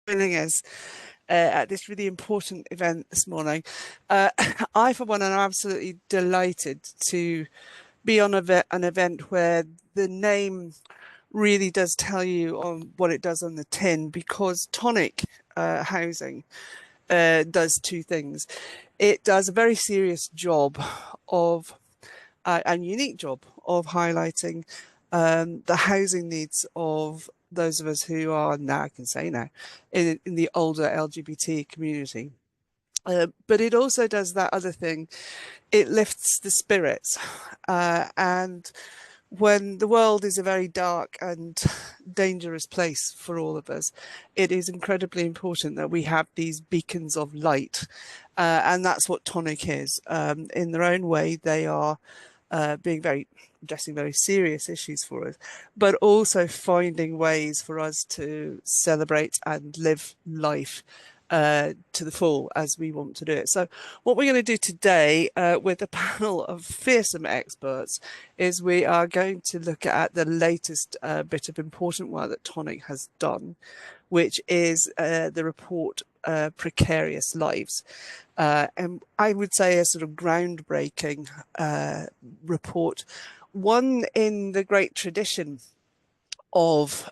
joining us at this really important event this morning. I, for one, am absolutely delighted to be on an event where the name really does tell you on what it does on the tin, because Tonic Housing does two things. It does a very serious job of and unique job of highlighting the housing needs of those of us who are now, I can say now, in the older LGBT community. But it also does that other thing. It lifts the spirits. And when the world is a very dark and dangerous place for all of us, it is incredibly important that we have these beacons of light. And that's what Tonic is. In their own way, they are addressing very serious issues for us, but also finding ways for us to celebrate and live life to the full as we want to do it. So what we're going to do today with a panel of fearsome experts is we are going to look at the latest bit of important work that Tonic has done, which is the report Precarious Lives. And I would say a sort of groundbreaking report, one in the great tradition of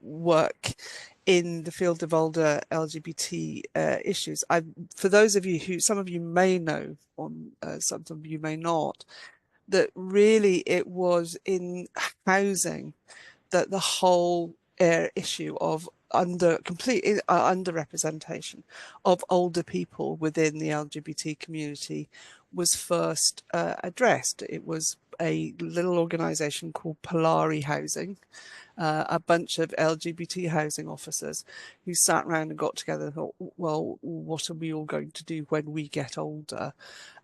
work in the field of older LGBT issues. For those of you who, some of you may know, some of you may not, that really it was in housing that the whole issue of complete underrepresentation of older people within the LGBT community was first addressed. It was a little organisation called Precarious Housing, a bunch of LGBT housing officers who sat around and got together and thought, well, what are we all going to do when we get older?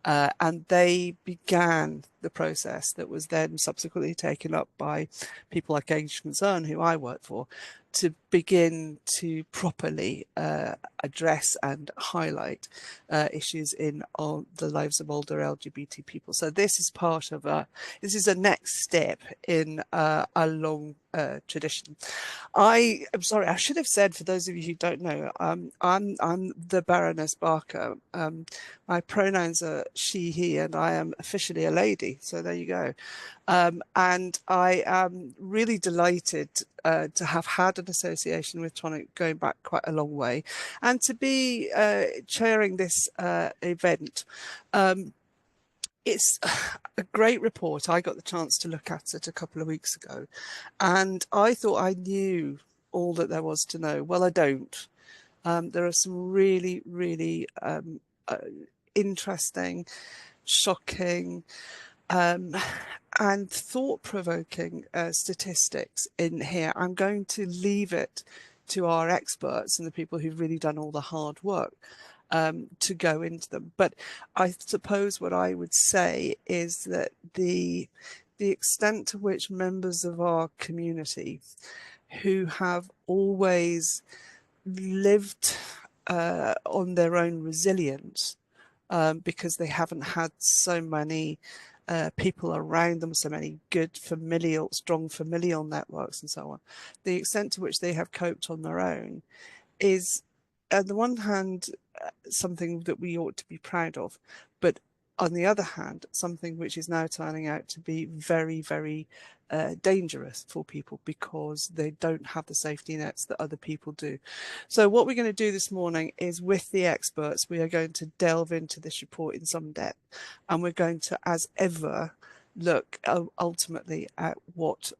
And they began the process that was then subsequently taken up by people like Age Concern, who I work for, to begin to properly address and highlight issues in the lives of older LGBT people. So this is part of this is a next step in a long tradition. I'm sorry, I should have said, for those of you who don't know, I'm the Baroness Barker. My pronouns are she, he, and I am officially a lady. So there you go. And I am really delighted to have had an association with Tonic going back quite a long way, and to be chairing this event. It's a great report. I got the chance to look at it a couple of weeks ago, and I thought I knew all that there was to know. Well, I don't. There are some really, really interesting, shocking, and thought-provoking statistics in here. I'm going to leave it to our experts and the people who've really done all the hard work to go into them. But I suppose what I would say is that the extent to which members of our community who have always lived on their own resilience, because they haven't had so many people around them, so many good strong familial networks and so on, the extent to which they have coped on their own is, on the one hand, something that we ought to be proud of, but on the other hand, something which is now turning out to be very, very dangerous for people, because they don't have the safety nets that other people do. So what we're going to do this morning is, with the experts, we are going to delve into this report in some depth, and we're going to, as ever, look ultimately at what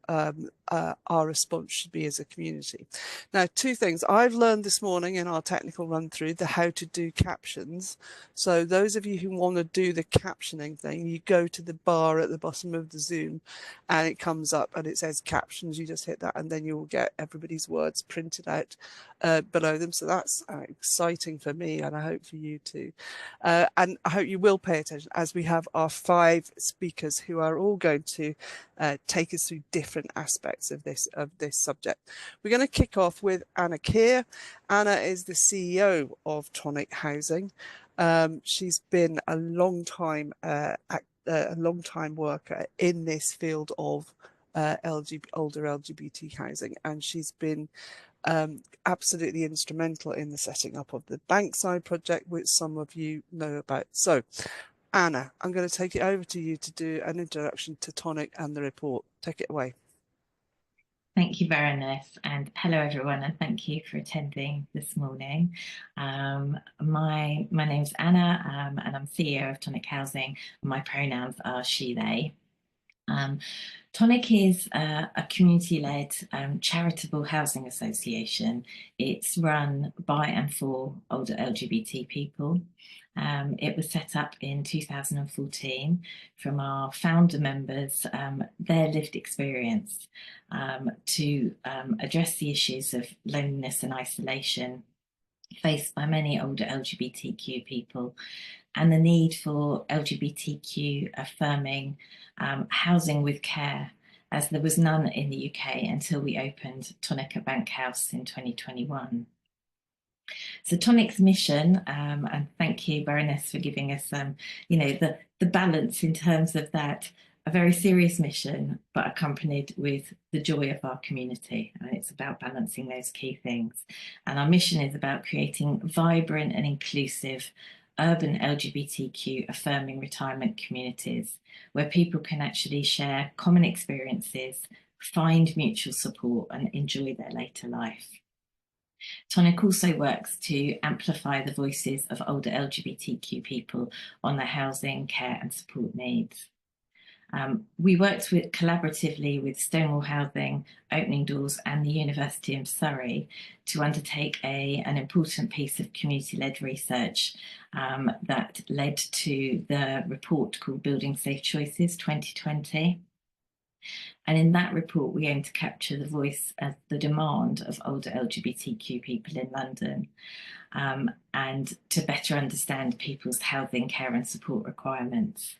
our response should be as a community. Now, two things I've learned this morning in our technical run through: the how to do captions. So those of you who want to do the captioning thing, you go to the bar at the bottom of the Zoom and it comes up and it says captions. You just hit that and then you will get everybody's words printed out below them. So that's exciting for me, and I hope for you too. And I hope you will pay attention, as we have our 5 speakers who are all going to take us through different aspects of this subject. We're going to kick off with Anna Kear. Anna is the CEO of Tonic Housing. She's been a long time worker in this field of older LGBT housing, and she's been absolutely instrumental in the setting up of the Bankside project, which some of you know about. So, Anna, I'm going to take it over to you to do an introduction to Tonic and the report. Take it away. Thank you, Baroness, and hello everyone, and thank you for attending this morning. My name's Anna, and I'm CEO of Tonic Housing. My pronouns are she, they. Tonic is a community-led charitable housing association. It's run by and for older LGBT people. It was set up in 2014 from our founder members, their lived experience to address the issues of loneliness and isolation faced by many older LGBTQ people, and the need for LGBTQ affirming housing with care, as there was none in the UK until we opened Tonic at Bank House in 2021. So Tonic's mission, and thank you, Baroness, for giving us, the balance in terms of that, a very serious mission, but accompanied with the joy of our community. And it's about balancing those key things. And our mission is about creating vibrant and inclusive urban LGBTQ affirming retirement communities where people can actually share common experiences, find mutual support, and enjoy their later life. Tonic also works to amplify the voices of older LGBTQ people on their housing, care, and support needs. We worked collaboratively with Stonewall Housing, Opening Doors, and the University of Surrey to undertake an important piece of community-led research that led to the report called Building Safe Choices 2020. And in that report, we aim to capture the voice of the demand of older LGBTQ people in London, and to better understand people's housing, care, and support requirements.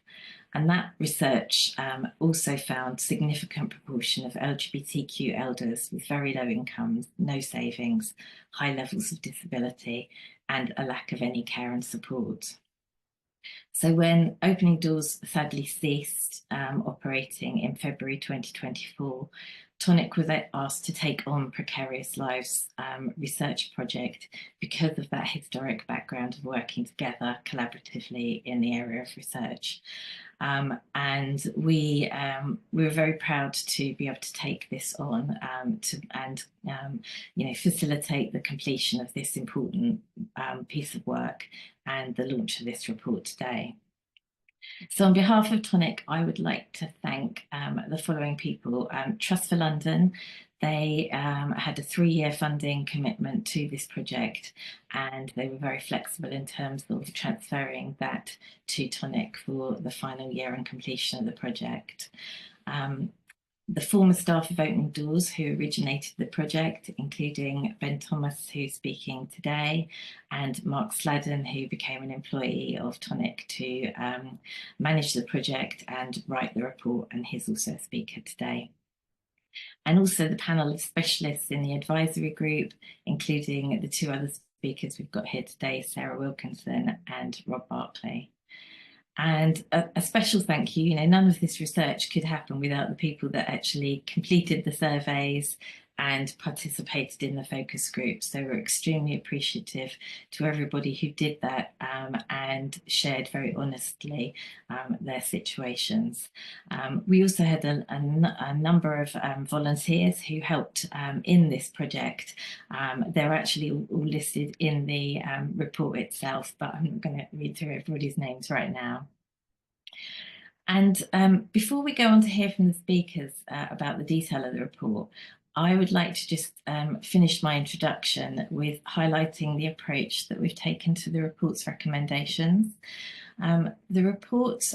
And that research also found significant proportion of LGBTQ elders with very low incomes, no savings, high levels of disability, and a lack of any care and support. So when Opening Doors sadly ceased operating in February 2024, Tonic was asked to take on Precarious Lives research project because of that historic background of working together collaboratively in the area of research. And we were very proud to be able to take this on and facilitate the completion of this important piece of work and the launch of this report today. So on behalf of Tonic, I would like to thank the following people. Trust for London, they had a 3-year funding commitment to this project, and they were very flexible in terms of transferring that to Tonic for the final year and completion of the project. The former staff of Opening Doors who originated the project, including Ben Thomas, who's speaking today, and Mark Sladen, who became an employee of Tonic to manage the project and write the report, and he's also a speaker today. And also the panel of specialists in the advisory group, including the 2 other speakers we've got here today, Sarah Wilkinson and Rob Berkeley. And a special thank you, none of this research could happen without the people that actually completed the surveys and participated in the focus group. So we're extremely appreciative to everybody who did that and shared very honestly their situations. We also had a number of volunteers who helped in this project. They're actually all listed in the report itself, but I'm not going to read through everybody's names right now. And before we go on to hear from the speakers about the detail of the report, I would like to just finish my introduction with highlighting the approach that we've taken to the report's recommendations. The report's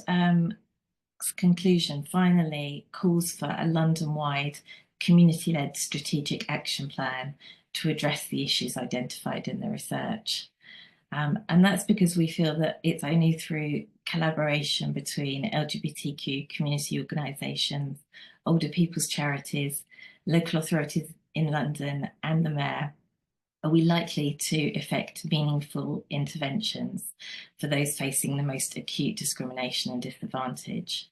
conclusion finally calls for a London-wide community-led strategic action plan to address the issues identified in the research. And that's because we feel that it's only through collaboration between LGBTQ community organisations, older people's charities, local authorities in London and the Mayor are we likely to effect meaningful interventions for those facing the most acute discrimination and disadvantage.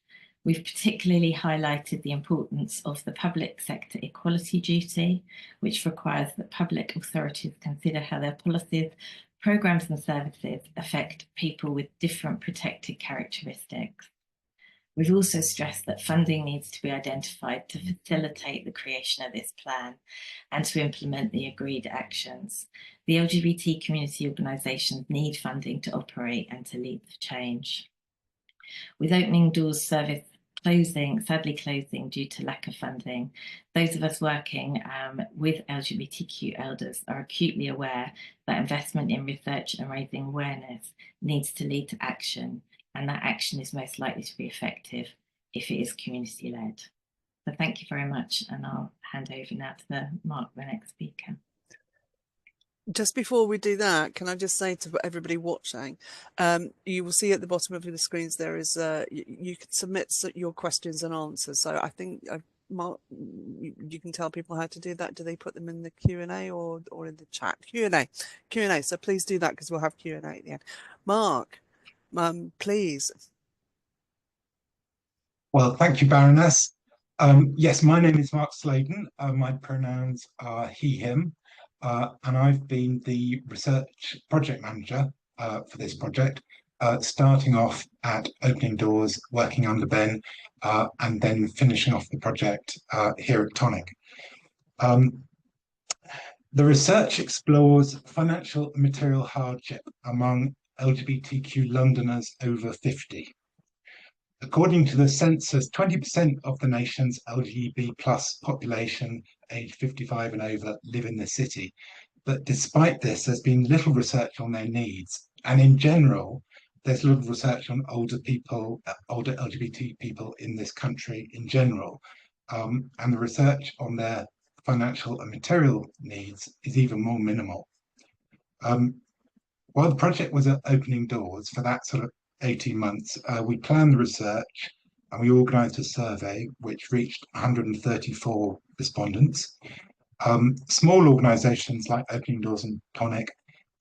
We've particularly highlighted the importance of the public sector equality duty, which requires that public authorities consider how their policies, programmes and services affect people with different protected characteristics. We've also stressed that funding needs to be identified to facilitate the creation of this plan and to implement the agreed actions. The LGBT community organisations need funding to operate and to lead the change. With Opening Doors service sadly closing due to lack of funding, those of us working with LGBTQ elders are acutely aware that investment in research and raising awareness needs to lead to action, and that action is most likely to be effective if it is community-led. So thank you very much, and I'll hand over now to Mark, the next speaker. Just before we do that, can I just say to everybody watching, you will see at the bottom of the screens there is you can submit your questions and answers. So I think Mark, you can tell people how to do that. Do they put them in the Q&A or in the chat? Q&A. So please do that, because we'll have Q&A at the end. Mark, please. Well, thank you, Baroness. Yes, my name is Mark Sladen. My pronouns are he, him. And I've been the research project manager for this project, starting off at Opening Doors, working under Ben, and then finishing off the project here at Tonic. The research explores financial and material hardship among LGBTQ Londoners over 50. According to the census, 20% of the nation's LGBT plus population aged 55 and over live in the city. But despite this, there's been little research on their needs. And in general, there's little research on older people, older LGBT people in this country in general. And the research on their financial and material needs is even more minimal. While the project was at Opening Doors for that sort of 18 months, we planned the research and we organised a survey which reached 134 respondents. Small organisations like Opening Doors and Tonic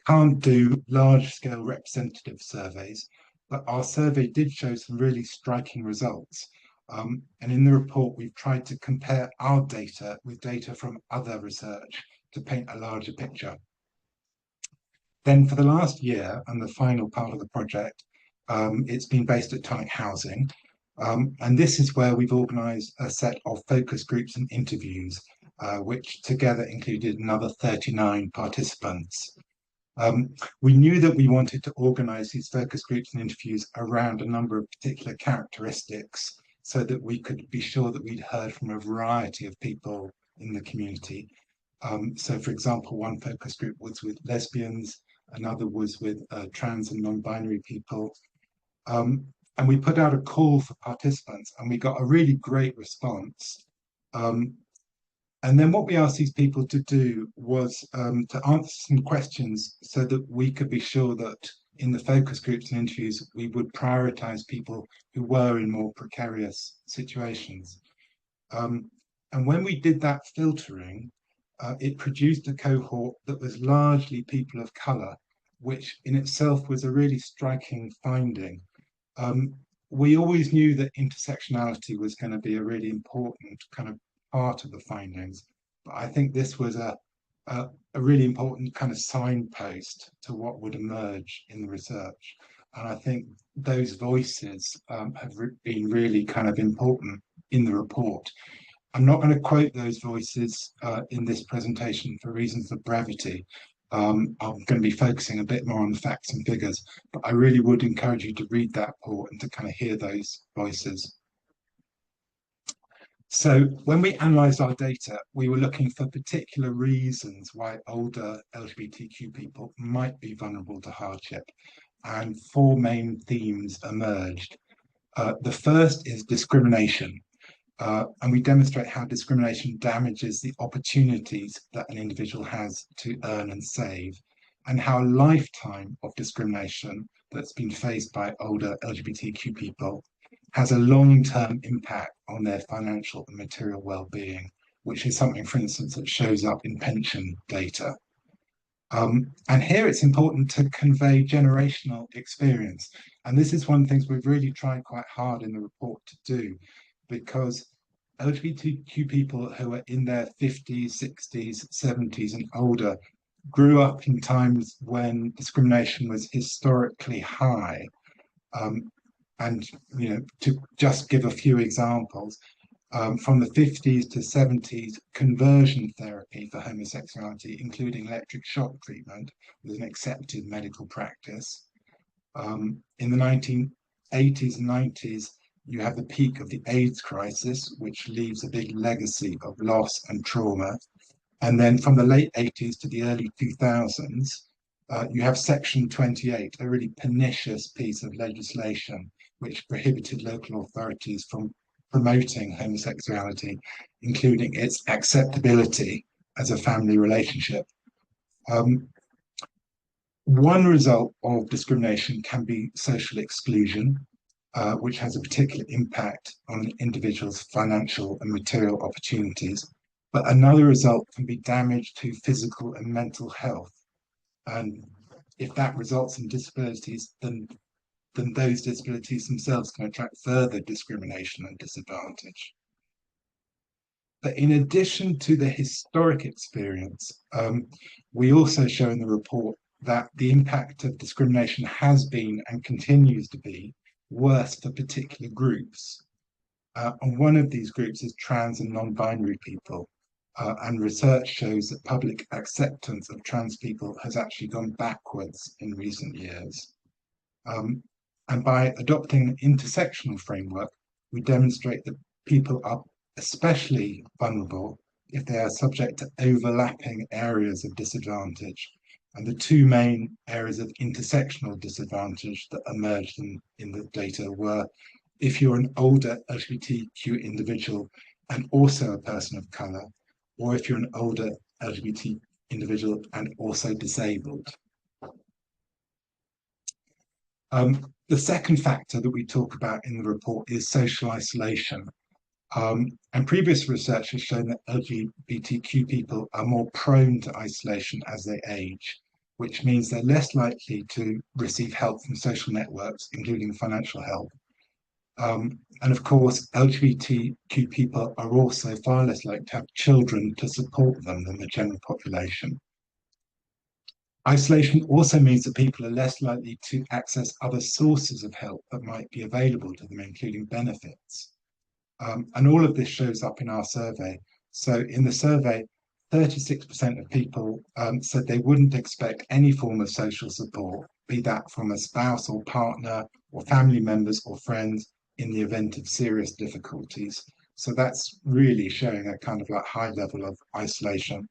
can't do large-scale representative surveys, but our survey did show some really striking results. And in the report, we've tried to compare our data with data from other research to paint a larger picture. Then for the last year and the final part of the project, it's been based at Tonic Housing. And this is where we've organised a set of focus groups and interviews, which together included another 39 participants. We knew that we wanted to organise these focus groups and interviews around a number of particular characteristics so that we could be sure that we'd heard from a variety of people in the community. So, for example, one focus group was with lesbians, another was with trans and non-binary people. And we put out a call for participants and we got a really great response. And then what we asked these people to do was to answer some questions so that we could be sure that in the focus groups and interviews, we would prioritise people who were in more precarious situations. And when we did that filtering, it produced a cohort that was largely people of colour, which in itself was a really striking finding. We always knew that intersectionality was going to be a really important kind of part of the findings, but I think this was a really important kind of signpost to what would emerge in the research. And I think those voices have been really kind of important in the report. I'm not going to quote those voices in this presentation for reasons of brevity. I'm going to be focusing a bit more on the facts and figures, but I really would encourage you to read that report and to kind of hear those voices. So when we analysed our data, we were looking for particular reasons why older LGBTQ people might be vulnerable to hardship, and four main themes emerged. The first is discrimination. And we demonstrate how discrimination damages the opportunities that an individual has to earn and save, and how a lifetime of discrimination that's been faced by older LGBTQ people has a long-term impact on their financial and material well-being, which is something, for instance, that shows up in pension data. And here it's important to convey generational experience. And this is one of the things we've really tried quite hard in the report to do, because LGBTQ people who are in their 50s, 60s, 70s and older grew up in times when discrimination was historically high. And, you know, to just give a few examples, from the 50s to 70s, conversion therapy for homosexuality, including electric shock treatment, was an accepted medical practice. In the 1980s and 90s, you have the peak of the AIDS crisis, which leaves a big legacy of loss and trauma. And then from the late 80s to the early 2000s, you have Section 28, a really pernicious piece of legislation which prohibited local authorities from promoting homosexuality, including its acceptability as a family relationship. One result of discrimination can be social exclusion, which has a particular impact on an individual's financial and material opportunities. But another result can be damage to physical and mental health. And if that results in disabilities, then those disabilities themselves can attract further discrimination and disadvantage. But in addition to the historic experience, we also show in the report that the impact of discrimination has been and continues to be worse for particular groups. And one of these groups is trans and non-binary people. And research shows that public acceptance of trans people has actually gone backwards in recent years. And by adopting an intersectional framework, we demonstrate that people are especially vulnerable if they are subject to overlapping areas of disadvantage. And the two main areas of intersectional disadvantage that emerged in the data were if you're an older LGBTQ individual and also a person of colour, or if you're an older LGBT individual and also disabled. The second factor that we talk about in the report is social isolation. And previous research has shown that LGBTQ people are more prone to isolation as they age, which means they're less likely to receive help from social networks, including financial help. And of course, LGBTQ people are also far less likely to have children to support them than the general population. Isolation also means that people are less likely to access other sources of help that might be available to them, including benefits. And all of this shows up in our survey. So in the survey, 36% of people said they wouldn't expect any form of social support, be that from a spouse or partner or family members or friends in the event of serious difficulties. So that's really showing a kind of like high level of isolation.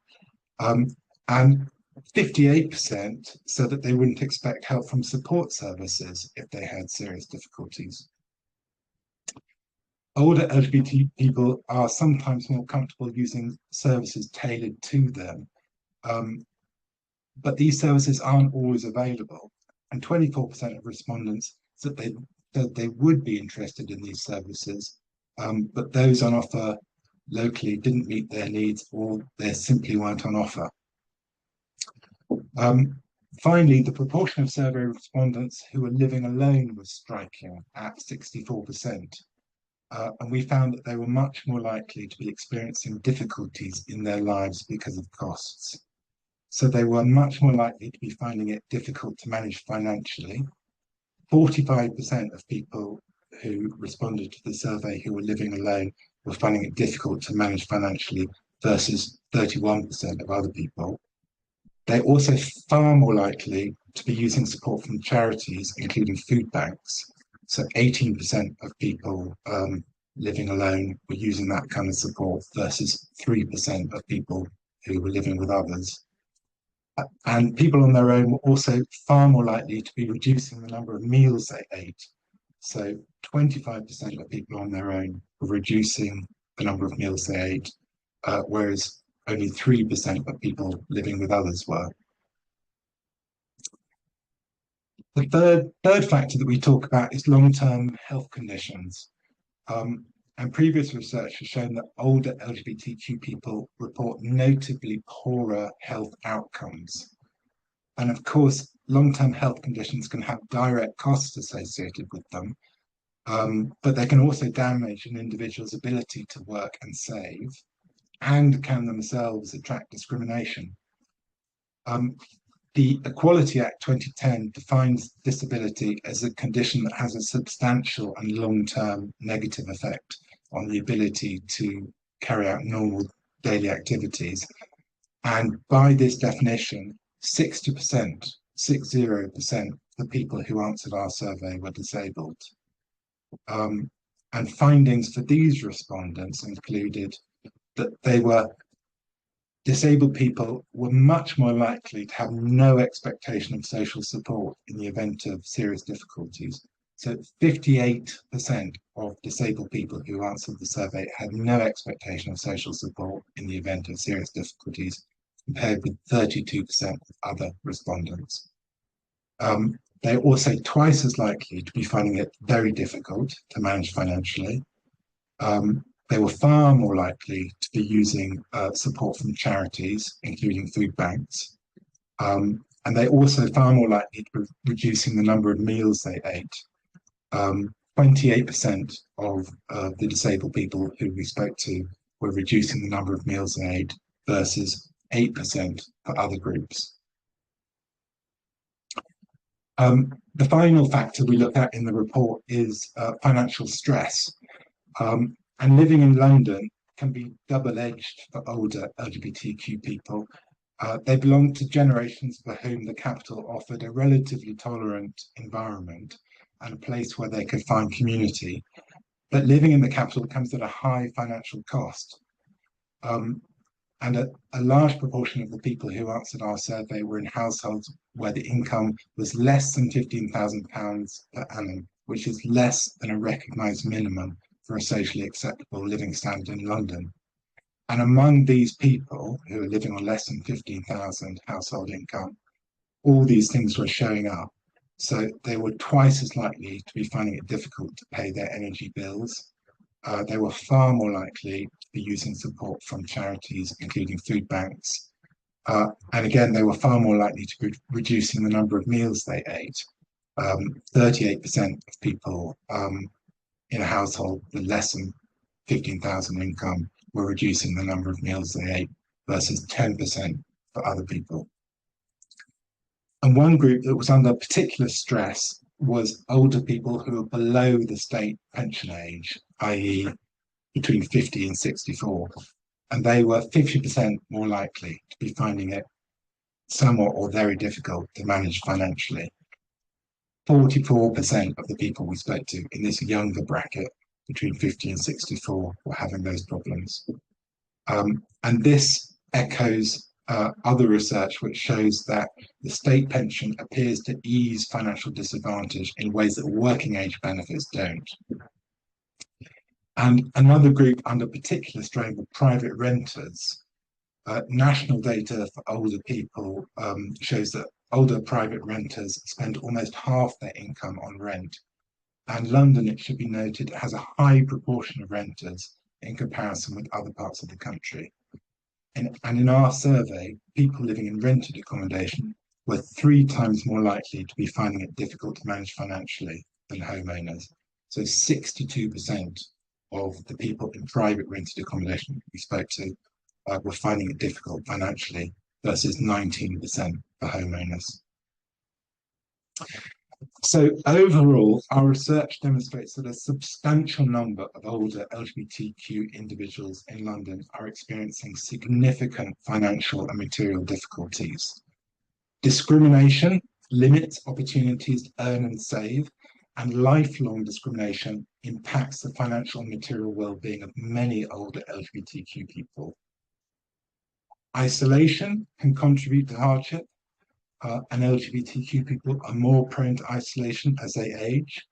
And 58% said that they wouldn't expect help from support services if they had serious difficulties. Older LGBT people are sometimes more comfortable using services tailored to them, but these services aren't always available. And 24% of respondents said they would be interested in these services, but those on offer locally didn't meet their needs or they simply weren't on offer. Finally, the proportion of survey respondents who were living alone was striking at 64%. And we found that they were much more likely to be experiencing difficulties in their lives because of costs. So they were much more likely to be finding it difficult to manage financially. 45% of people who responded to the survey who were living alone were finding it difficult to manage financially versus 31% of other people. They're also far more likely to be using support from charities, including food banks. So 18% of people living alone were using that kind of support versus 3% of people who were living with others. And people on their own were also far more likely to be reducing the number of meals they ate. So 25% of people on their own were reducing the number of meals they ate, whereas only 3% of people living with others were. The third factor that we talk about is long-term health conditions. And previous research has shown that older LGBTQ people report notably poorer health outcomes. And of course, long-term health conditions can have direct costs associated with them, but they can also damage an individual's ability to work and save, and can themselves attract discrimination. The Equality Act 2010 defines disability as a condition that has a substantial and long-term negative effect on the ability to carry out normal daily activities. And by this definition, 60% of the people who answered our survey were disabled. And findings for these respondents included that disabled people were much more likely to have no expectation of social support in the event of serious difficulties. So 58% of disabled people who answered the survey had no expectation of social support in the event of serious difficulties, compared with 32% of other respondents. They're also twice as likely to be finding it very difficult to manage financially. They were far more likely to be using support from charities, including food banks. And they're also far more likely to be reducing the number of meals they ate. 28% of the disabled people who we spoke to were reducing the number of meals they ate versus 8% for other groups. The final factor we looked at in the report is financial stress. And living in London can be double-edged for older LGBTQ people. They belong to generations for whom the capital offered a relatively tolerant environment and a place where they could find community. But living in the capital comes at a high financial cost. And a large proportion of the people who answered our survey were in households where the income was less than £15,000 per annum, which is less than a recognised minimum for a socially acceptable living standard in London. And among these people who are living on less than 15,000 household income, all these things were showing up. So they were twice as likely to be finding it difficult to pay their energy bills. They were far more likely to be using support from charities, including food banks. And again, they were far more likely to be reducing the number of meals they ate. 38% of people in a household with less than 15,000 income were reducing the number of meals they ate versus 10% for other people. And one group that was under particular stress was older people who were below the state pension age, i.e. between 50 and 64. And they were 50% more likely to be finding it somewhat or very difficult to manage financially. 44% of the people we spoke to in this younger bracket between 50 and 64 were having those problems. And this echoes other research which shows that the state pension appears to ease financial disadvantage in ways that working age benefits don't. And another group under particular strain were private renters. National data for older people shows that older private renters spend almost half their income on rent. And London, it should be noted, has a high proportion of renters in comparison with other parts of the country. And in our survey, people living in rented accommodation were 3 times more likely to be finding it difficult to manage financially than homeowners. So 62% of the people in private rented accommodation we spoke to were finding it difficult financially versus 19% for homeowners. So overall, our research demonstrates that a substantial number of older LGBTQ individuals in London are experiencing significant financial and material difficulties. Discrimination limits opportunities to earn and save, and lifelong discrimination impacts the financial and material well-being of many older LGBTQ people. Isolation can contribute to hardship, and LGBTQ people are more prone to isolation as they age.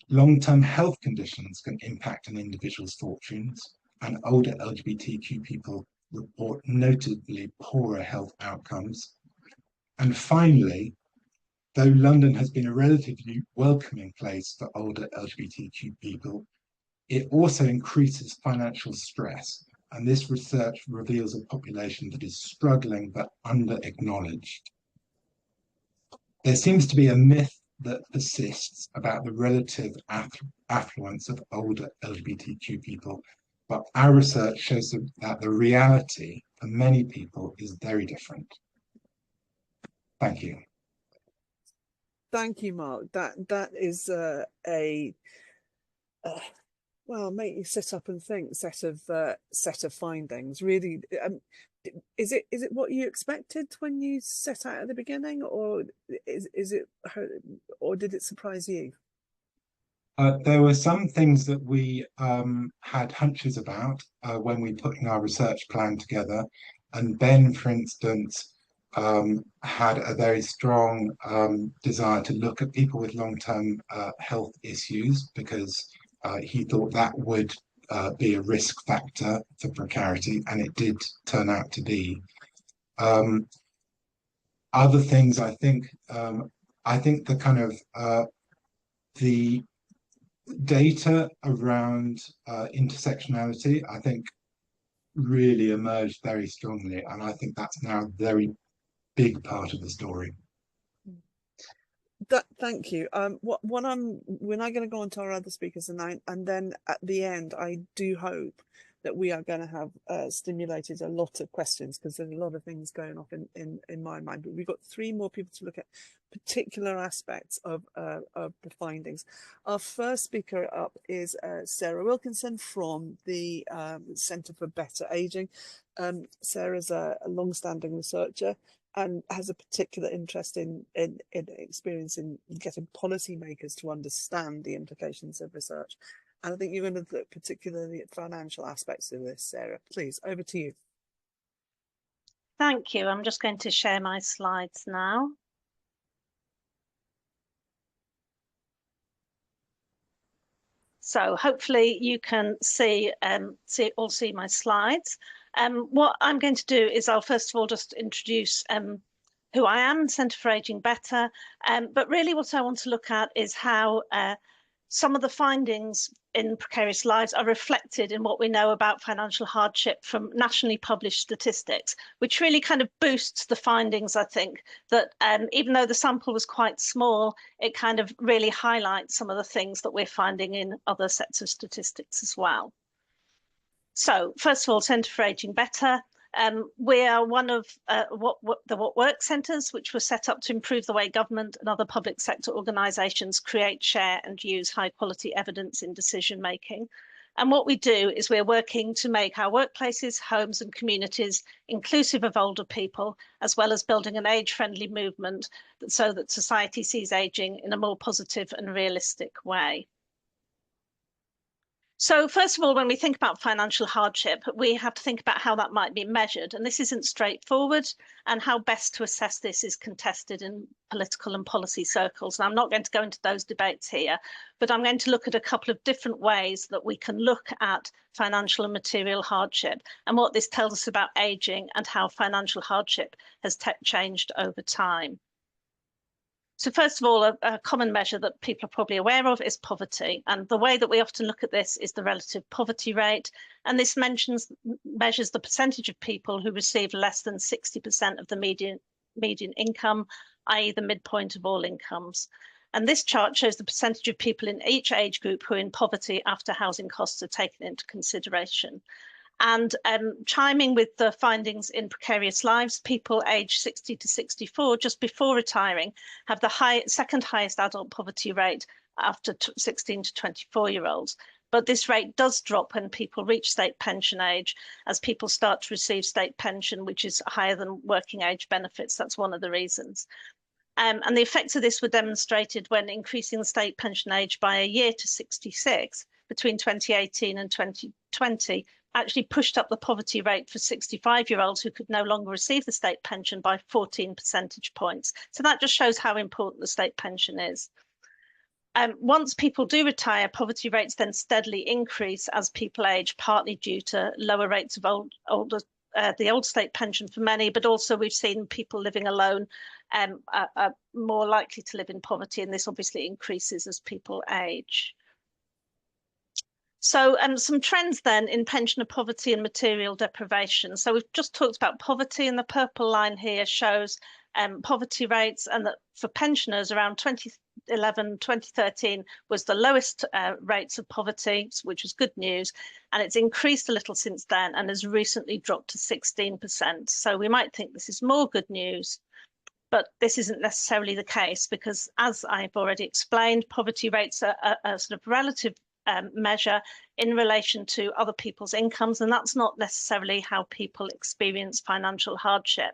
Long-term health conditions can impact an individual's fortunes, and older LGBTQ people report notably poorer health outcomes. And finally, though London has been a relatively welcoming place for older LGBTQ people, it also increases financial stress. And this research reveals a population that is struggling but under-acknowledged. there seems to be a myth that persists about the relative affluence of older LGBTQ people, but our research shows that the reality for many people is very different. Thank you. Thank you, Mark. That is well, make you sit up and think set of findings. Really, is it what you expected when you set out at the beginning, or is it, or did it surprise you? There were some things that we had hunches about when we put in our research plan together. And Ben, for instance, had a very strong desire to look at people with long-term health issues because he thought that would be a risk factor for precarity, and it did turn out to be. Other things, I think the kind of the data around intersectionality, I think, really emerged very strongly, and I think that's now a very big part of the story. Thank you. We're now going to go on to our other speakers, and then at the end, I do hope that we are going to have stimulated a lot of questions, because there's a lot of things going off in my mind. But we've got 3 more people to look at particular aspects of the findings. Our first speaker up is Sarah Wilkinson from the Centre for Better Ageing. Sarah's a long-standing researcher and has a particular interest in experience in getting policymakers to understand the implications of research. And I think you're going to look particularly at financial aspects of this, Sarah. Please, over to you. Thank you. I'm just going to share my slides now. So hopefully you can see my slides. What I'm going to do is I'll first of all just introduce who I am, Centre for Ageing Better. But really what I want to look at is how some of the findings in Precarious Lives are reflected in what we know about financial hardship from nationally published statistics, which really kind of boosts the findings, I think, that even though the sample was quite small, it kind of really highlights some of the things that we're finding in other sets of statistics as well. So first of all, Centre for Ageing Better. We are one of the What Works centres, which were set up to improve the way government and other public sector organisations create, share and use high quality evidence in decision making. And what we do is we're working to make our workplaces, homes and communities inclusive of older people, as well as building an age-friendly movement so that society sees ageing in a more positive and realistic way. So first of all, when we think about financial hardship, we have to think about how that might be measured. And this isn't straightforward, and how best to assess this is contested in political and policy circles. And I'm not going to go into those debates here, but I'm going to look at a couple of different ways that we can look at financial and material hardship and what this tells us about ageing and how financial hardship has changed over time. So first of all, a common measure that people are probably aware of is poverty. And the way that we often look at this is the relative poverty rate. And this measures the percentage of people who receive less than 60% of the median income, i.e. the midpoint of all incomes. And this chart shows the percentage of people in each age group who are in poverty after housing costs are taken into consideration. And chiming with the findings in Precarious Lives, people aged 60 to 64 just before retiring have the second highest adult poverty rate after 16 to 24-year-olds. But this rate does drop when people reach state pension age, as people start to receive state pension, which is higher than working age benefits. That's one of the reasons. And the effects of this were demonstrated when increasing the state pension age by a year to 66 between 2018 and 2020 actually pushed up the poverty rate for 65-year-olds who could no longer receive the state pension by 14 percentage points. So that just shows how important the state pension is. Once people do retire, poverty rates then steadily increase as people age, partly due to lower rates of the old state pension for many, but also we've seen people living alone are more likely to live in poverty, and this obviously increases as people age. So some trends then in pensioner poverty and material deprivation. So we've just talked about poverty, and the purple line here shows poverty rates, and that for pensioners around 2011, 2013 was the lowest rates of poverty, which was good news. And it's increased a little since then and has recently dropped to 16%. So we might think this is more good news, but this isn't necessarily the case, because as I've already explained, poverty rates are a sort of relative measure in relation to other people's incomes, and that's not necessarily how people experience financial hardship.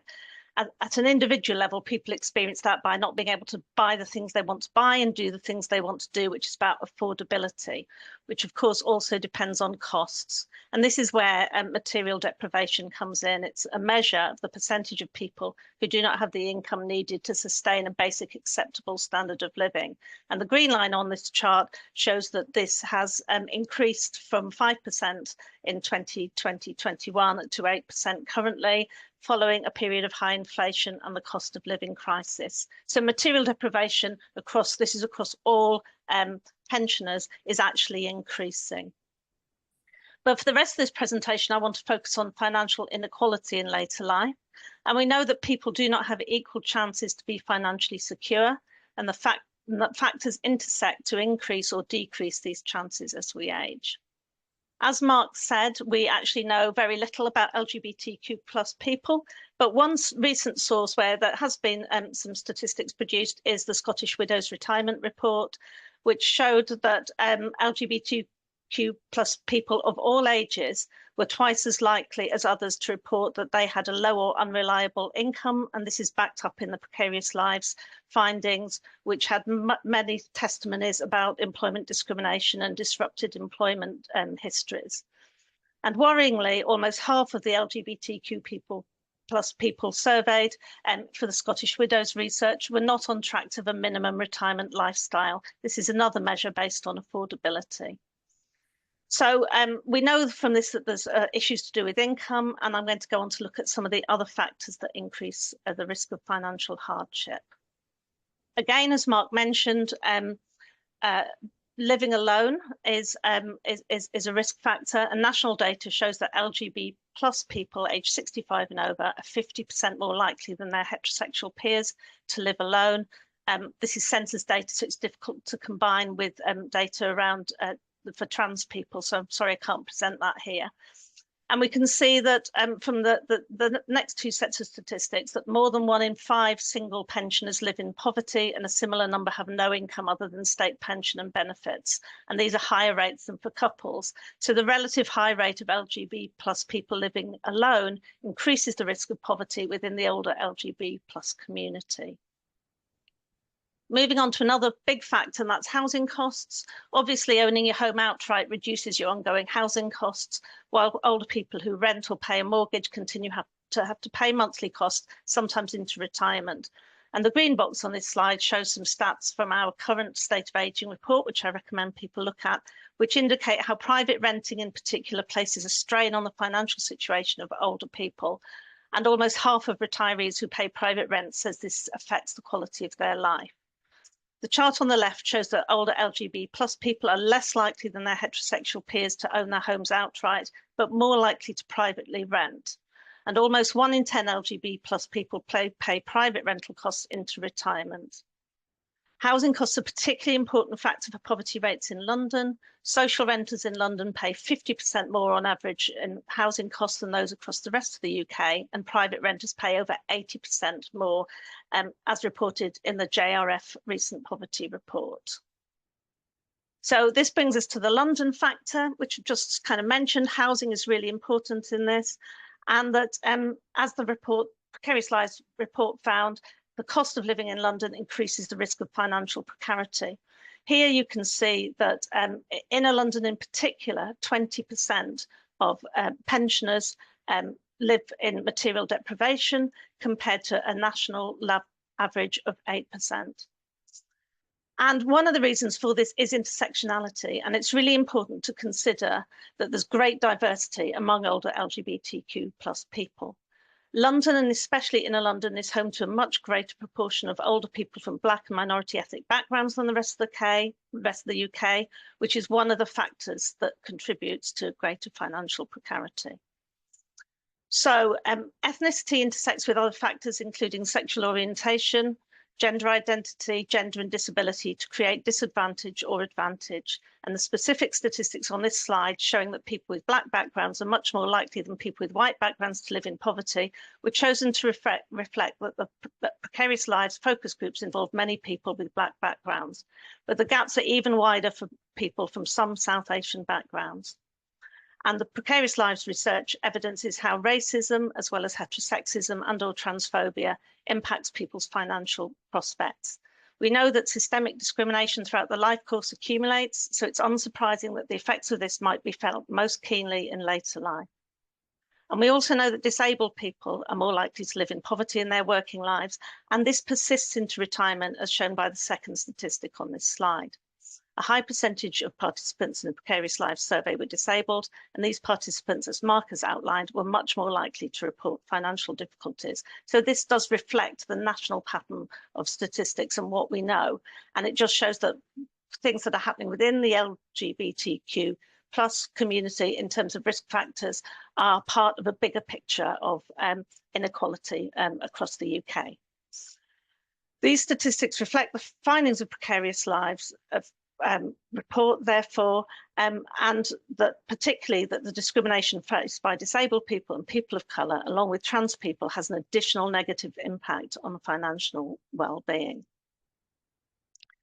At an individual level, people experience that by not being able to buy the things they want to buy and do the things they want to do, which is about affordability, which of course also depends on costs. And this is where material deprivation comes in. It's a measure of the percentage of people who do not have the income needed to sustain a basic acceptable standard of living. And the green line on this chart shows that this has increased from 5% in 2020-21 to 8% currently, following a period of high inflation and the cost of living crisis. So material deprivation across all pensioners is actually increasing. But for the rest of this presentation, I want to focus on financial inequality in later life. And we know that people do not have equal chances to be financially secure, and that factors intersect to increase or decrease these chances as we age. As Mark said, we actually know very little about LGBTQ plus people, but one recent source where there has been some statistics produced is the Scottish Widows Retirement Report, which showed that LGBTQ plus people of all ages were twice as likely as others to report that they had a low or unreliable income, and this is backed up in the Precarious Lives findings, which had many testimonies about employment discrimination and disrupted employment histories. And worryingly, almost half of the LGBTQ plus people surveyed for the Scottish Widows research were not on track to a minimum retirement lifestyle. This is another measure based on affordability. So we know from this that there's issues to do with income, and I'm going to go on to look at some of the other factors that increase the risk of financial hardship. Again, as Mark mentioned, living alone is a risk factor, and national data shows that LGBT plus people aged 65 and over are 50% more likely than their heterosexual peers to live alone. This is census data, so it's difficult to combine with data around for trans people, so I'm sorry I can't present that here. And we can see that from the next two sets of statistics that more than 1 in 5 single pensioners live in poverty, and a similar number have no income other than state pension and benefits. And these are higher rates than for couples. So the relative high rate of LGBT plus people living alone increases the risk of poverty within the older LGBT plus community. Moving on to another big factor, and that's housing costs. Obviously, owning your home outright reduces your ongoing housing costs, while older people who rent or pay a mortgage continue to have to pay monthly costs, sometimes into retirement. And the green box on this slide shows some stats from our current State of Ageing report, which I recommend people look at, which indicate how private renting in particular places a strain on the financial situation of older people. And almost half of retirees who pay private rent says this affects the quality of their life. The chart on the left shows that older LGBT plus people are less likely than their heterosexual peers to own their homes outright, but more likely to privately rent. And almost 1 in 10 LGBT plus people pay private rental costs into retirement. Housing costs are a particularly important factor for poverty rates in London. Social renters in London pay 50% more on average in housing costs than those across the rest of the UK, and private renters pay over 80% more, as reported in the JRF recent poverty report. So this brings us to the London factor, which I've just kind of mentioned. Housing is really important in this, and that as the Precarious Lives report found, the cost of living in London increases the risk of financial precarity. Here you can see that inner London in particular, 20% of pensioners live in material deprivation compared to a national average of 8%. And one of the reasons for this is intersectionality, and it's really important to consider that there's great diversity among older LGBTQ plus people. London, and especially inner London, is home to a much greater proportion of older people from Black and minority ethnic backgrounds than the rest of the UK, which is one of the factors that contributes to greater financial precarity. So ethnicity intersects with other factors, including sexual orientation, gender identity, gender and disability, to create disadvantage or advantage. And the specific statistics on this slide showing that people with Black backgrounds are much more likely than people with white backgrounds to live in poverty were chosen to reflect that Precarious Lives focus groups involve many people with Black backgrounds, but the gaps are even wider for people from some South Asian backgrounds. And the Precarious Lives research evidences how racism, as well as heterosexism and or transphobia, impacts people's financial prospects. We know that systemic discrimination throughout the life course accumulates, so it's unsurprising that the effects of this might be felt most keenly in later life. And we also know that disabled people are more likely to live in poverty in their working lives, and this persists into retirement, as shown by the second statistic on this slide. A high percentage of participants in the Precarious Lives survey were disabled, and these participants, as Mark has outlined, were much more likely to report financial difficulties. So this does reflect the national pattern of statistics and what we know, and it just shows that things that are happening within the LGBTQ plus community in terms of risk factors are part of a bigger picture of inequality across the UK. These statistics reflect the findings of Precarious Lives report, therefore, and that particularly that the discrimination faced by disabled people and people of colour, along with trans people, has an additional negative impact on financial well-being.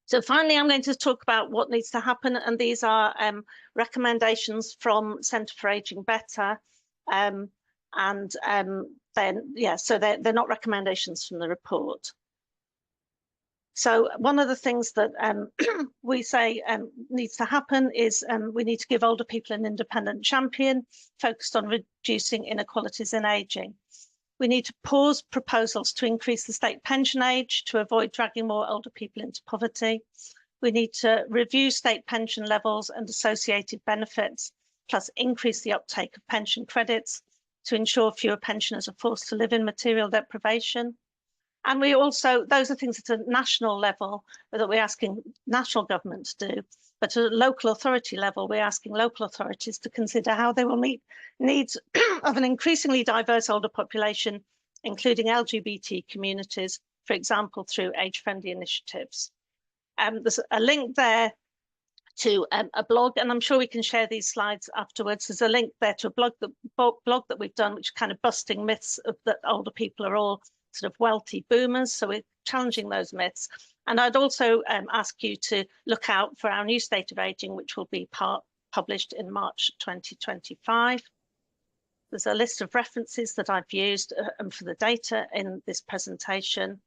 So finally, I'm going to talk about what needs to happen, and these are recommendations from Centre for Ageing Better, so they're not recommendations from the report. So one of the things that we say needs to happen is we need to give older people an independent champion focused on reducing inequalities in ageing. We need to pause proposals to increase the state pension age to avoid dragging more older people into poverty. We need to review state pension levels and associated benefits, plus increase the uptake of pension credits to ensure fewer pensioners are forced to live in material deprivation. And we also, those are things at a national level that we're asking national government to do, but at a local authority level, we're asking local authorities to consider how they will meet needs of an increasingly diverse older population, including LGBT communities, for example, through age-friendly initiatives. There's a link there to a blog, and I'm sure we can share these slides afterwards. There's a link there to a blog that we've done, which is kind of busting myths of that older people are all sort of wealthy boomers, so we're challenging those myths. And I'd also ask you to look out for our new State of Ageing, which will be published in March 2025. There's a list of references that I've used for the data in this presentation.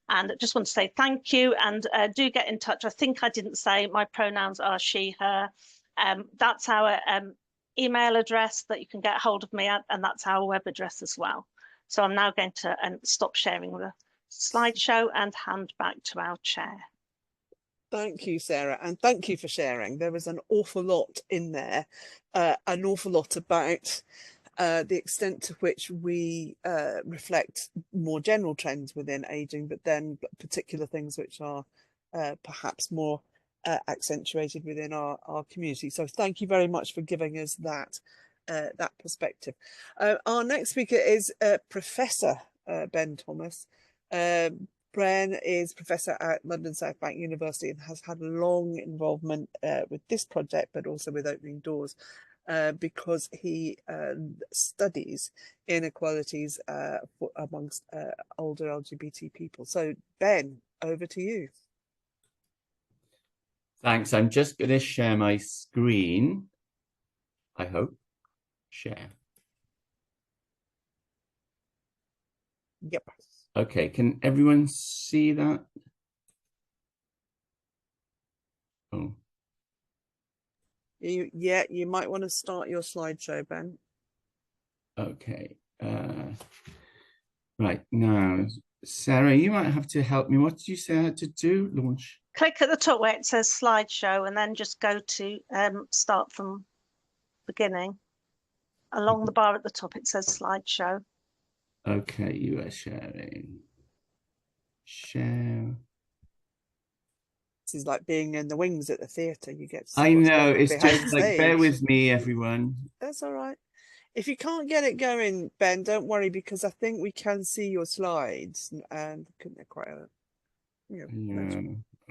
And I just want to say thank you, and do get in touch. I think I didn't say my pronouns are she, her. That's our email address that you can get hold of me at, and that's our web address as well. So I'm now going to stop sharing the slideshow and hand back to our chair. Thank you, Sarah, and thank you for sharing. There was an awful lot in there, an awful lot about the extent to which we reflect more general trends within ageing, but then particular things which are perhaps more accentuated within our community. So thank you very much for giving us that perspective. Our next speaker is Professor Ben Thomas. Ben is professor at London South Bank University and has had long involvement with this project, but also with Opening Doors, because he studies inequalities amongst older LGBT people. So Ben, over to you. Thanks. I'm just going to share my screen, I hope. Share. Yep. Okay, can everyone see that? Oh. You might want to start your slideshow, Ben. Okay. Right, now, Sarah, you might have to help me. What did you say I had to do? Launch? Click at the top where it says slideshow, and then just go to start from beginning. Along the bar at the top, it says slideshow. Okay, you are sharing. Share. This is like being in the wings at the theatre. You get to see I know, it's behind just like, stage. bear with me, everyone. That's all right. If you can't get it going, Ben, don't worry, because I think we can see your slides and couldn't quite.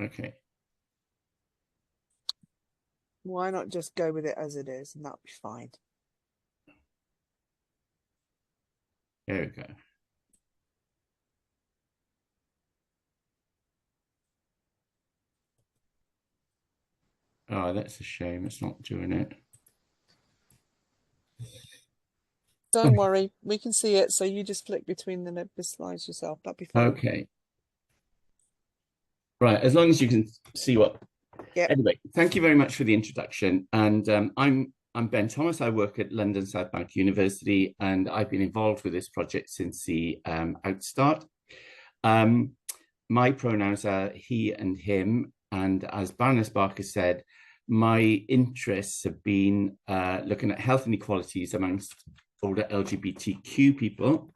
Okay. Why not just go with it as it is, and that'll be fine. There we go. Oh, that's a shame. It's not doing it. Don't worry, we can see it. So you just flick between the slides yourself. That'd be fine. Okay. Right, as long as you can see what. Yep. Anyway, thank you very much for the introduction. And I'm Ben Thomas. I work at London South Bank University, and I've been involved with this project since the outstart. My pronouns are he and him, and as Baroness Barker said, my interests have been looking at health inequalities amongst older LGBTQ people.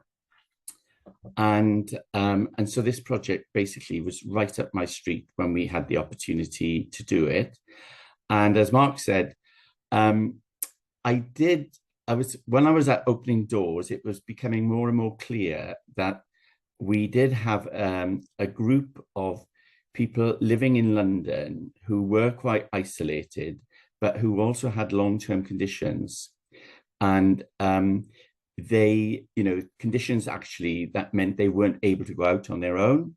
And so this project basically was right up my street when we had the opportunity to do it. And as Mark said, when I was at Opening Doors, it was becoming more and more clear that we did have a group of people living in London who were quite isolated, but who also had long-term conditions. And they, conditions actually that meant they weren't able to go out on their own,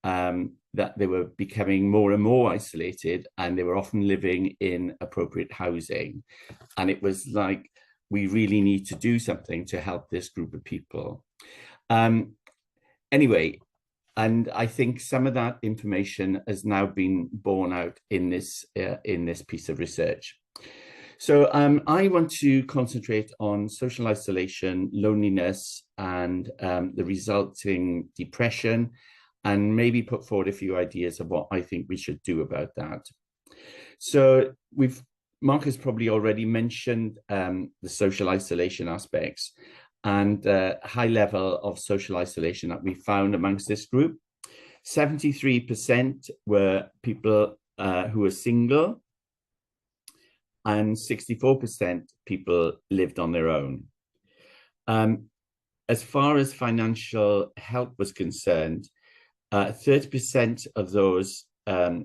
that they were becoming more and more isolated, and they were often living in appropriate housing. And it was like, we really need to do something to help this group of people. Anyway, and I think some of that information has now been borne out in this piece of research. So I want to concentrate on social isolation, loneliness, and the resulting depression, and maybe put forward a few ideas of what I think we should do about that. So Mark has probably already mentioned the social isolation aspects and high level of social isolation that we found amongst this group. 73% were people who were single, and 64% people lived on their own. As far as financial help was concerned, 30% of those, in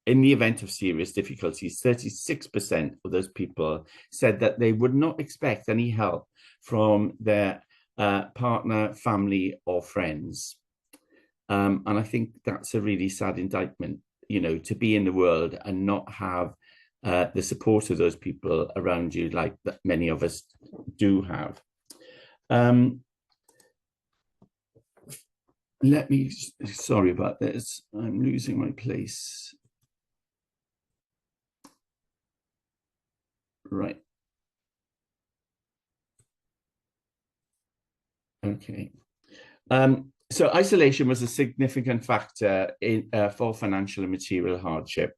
the event of serious difficulties, 36% of those people said that they would not expect any help from their partner, family, or friends. And I think that's a really sad indictment, to be in the world and not have the support of those people around you, like that many of us do have. Sorry about this, I'm losing my place. Right. Okay. So isolation was a significant factor for financial and material hardship.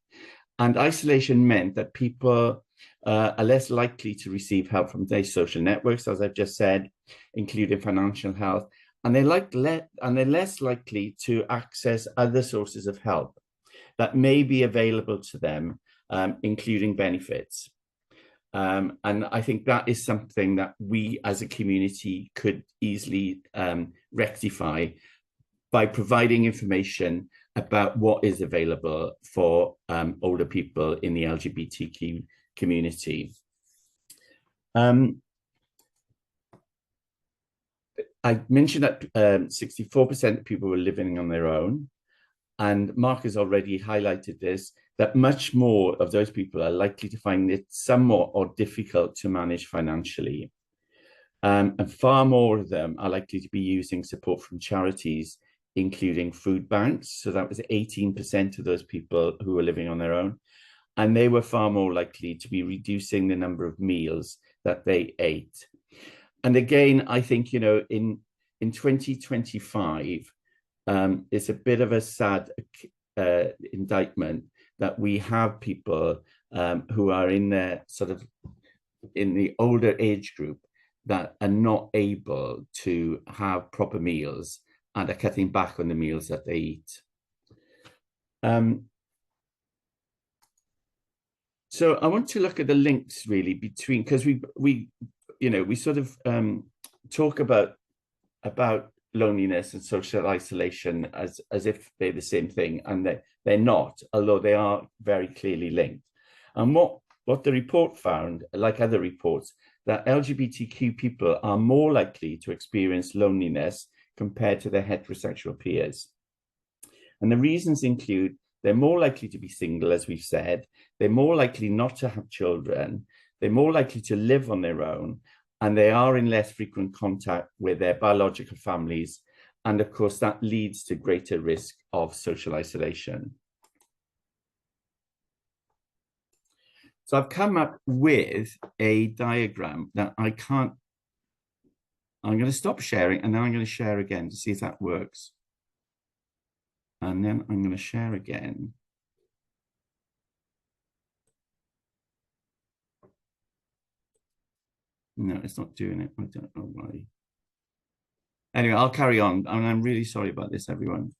And isolation meant that people are less likely to receive help from their social networks, as I've just said, including financial health, and they're less likely to access other sources of help that may be available to them, including benefits. And I think that is something that we as a community could easily rectify by providing information about what is available for older people in the LGBTQ community. I mentioned that 64% of people were living on their own, and Mark has already highlighted this, that much more of those people are likely to find it somewhat or difficult to manage financially. And far more of them are likely to be using support from charities, including food banks. So that was 18% of those people who were living on their own. And they were far more likely to be reducing the number of meals that they ate. And again, I think, in 2025, it's a bit of a sad indictment that we have people who are in the older age group that are not able to have proper meals and are cutting back on the meals that they eat. So I want to look at the links really between, because we you know, we sort of talk about loneliness and social isolation as if they're the same thing, and they're not, although they are very clearly linked. And what the report found, like other reports, that LGBTQ people are more likely to experience loneliness compared to their heterosexual peers. And the reasons include they're more likely to be single, as we've said, they're more likely not to have children, they're more likely to live on their own, and they are in less frequent contact with their biological families. And of course, that leads to greater risk of social isolation. So I've come up with a diagram that I'm going to stop sharing, and then I'm going to share again to see if that works. And then I'm going to share again. No, it's not doing it. I don't know why. Anyway, I'll carry on. And I'm really sorry about this, everyone.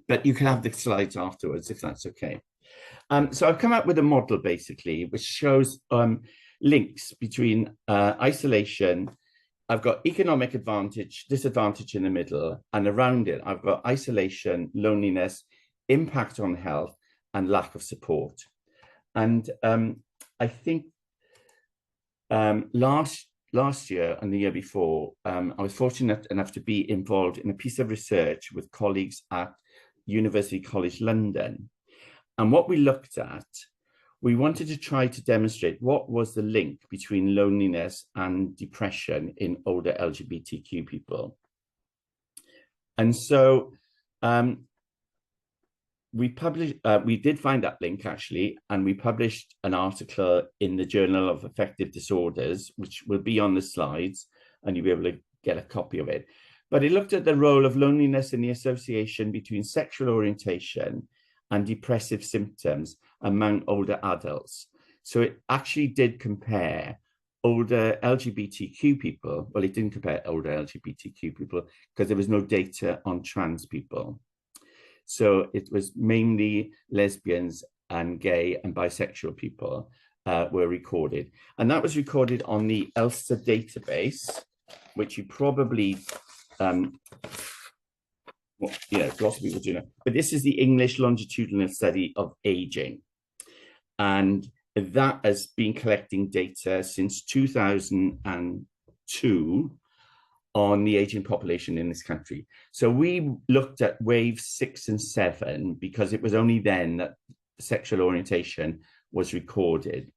But you can have the slides afterwards, if that's okay. So I've come up with a model, basically, which shows links between isolation. I've got economic advantage, disadvantage in the middle, and around it, I've got isolation, loneliness, impact on health, and lack of support. And I think last year and the year before, I was fortunate enough to be involved in a piece of research with colleagues at University College London. And what we looked at, we wanted to try to demonstrate what was the link between loneliness and depression in older LGBTQ people. And so we did find that link, actually, and we published an article in the Journal of Affective Disorders, which will be on the slides, and you'll be able to get a copy of it. But it looked at the role of loneliness in the association between sexual orientation and depressive symptoms among older adults. So it actually did compare older LGBTQ people. Well, it didn't compare older LGBTQ people because there was no data on trans people. So it was mainly lesbians and gay and bisexual people were recorded. And that was recorded on the ELSA database, which you probably, lots of people do know. But this is the English longitudinal study of aging. And that has been collecting data since 2002 on the aging population in this country. So we looked at waves 6 and 7 because it was only then that sexual orientation was recorded.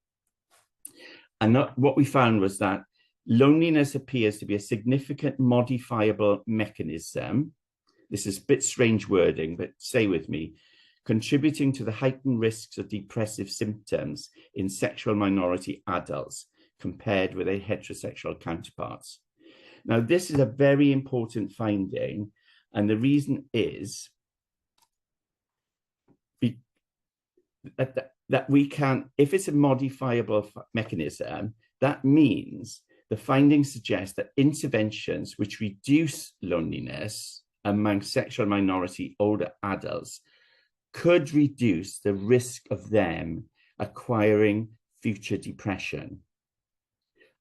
And what we found was that loneliness appears to be a significant modifiable mechanism. This is a bit strange wording, but stay with me, contributing to the heightened risks of depressive symptoms in sexual minority adults compared with their heterosexual counterparts. Now, this is a very important finding, and the reason is that we can, if it's a modifiable mechanism, that means the findings suggest that interventions which reduce loneliness among sexual minority older adults could reduce the risk of them acquiring future depression.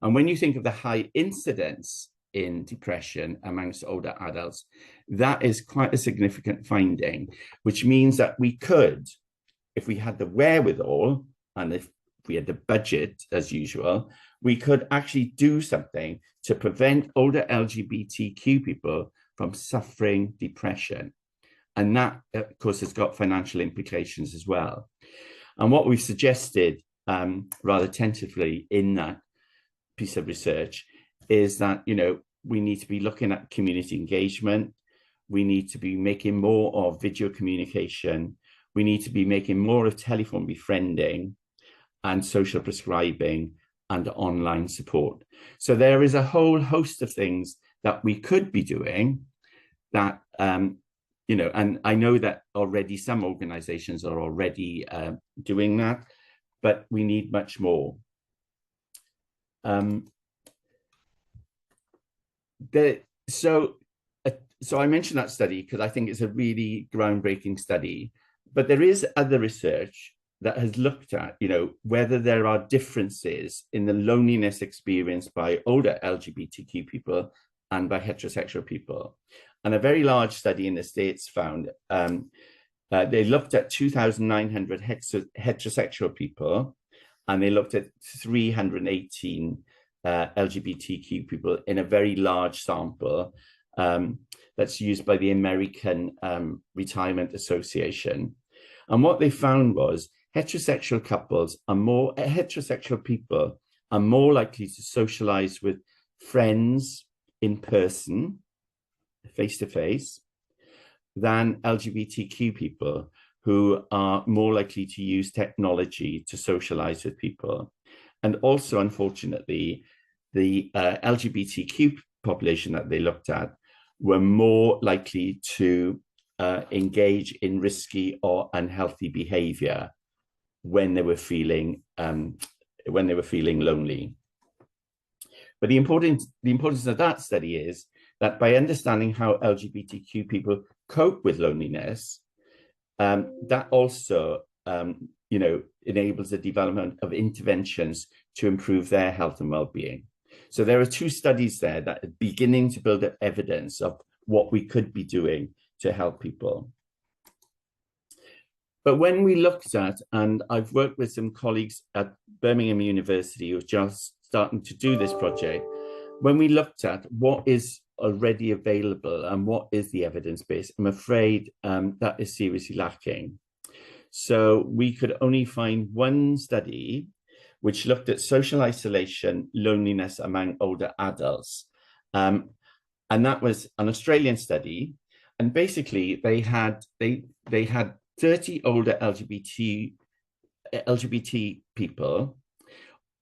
And when you think of the high incidence in depression amongst older adults, that is quite a significant finding, which means that we could, if we had the wherewithal and if we had the budget as usual, we could actually do something to prevent older LGBTQ people from suffering depression. And that, of course, has got financial implications as well. And what we've suggested rather tentatively in that piece of research is that, we need to be looking at community engagement. We need to be making more of video communication. We need to be making more of telephone befriending and social prescribing and online support. So there is a whole host of things that we could be doing that, and I know that already some organizations are already doing that, but we need much more. So I mentioned that study because I think it's a really groundbreaking study, but there is other research that has looked at, whether there are differences in the loneliness experienced by older LGBTQ people and by heterosexual people. And a very large study in the States found they looked at 2,900 heterosexual people, and they looked at 318 LGBTQ people in a very large sample that's used by the American Retirement Association. And what they found was heterosexual people are more likely to socialize with friends in person, face-to-face, than LGBTQ people, who are more likely to use technology to socialize with people. And also, unfortunately, the LGBTQ population that they looked at were more likely to engage in risky or unhealthy behavior when they were feeling lonely. But the importance of that study is that by understanding how LGBTQ people cope with loneliness, that also enables the development of interventions to improve their health and well-being. So there are two studies there that are beginning to build up evidence of what we could be doing to help people. But when we looked at, and I've worked with some colleagues at Birmingham University who are just starting to do this project, when we looked at what is already available and what is the evidence base, I'm afraid that is seriously lacking. So we could only find one study which looked at social isolation, loneliness among older adults. And that was an Australian study. And basically they had 30 older LGBT people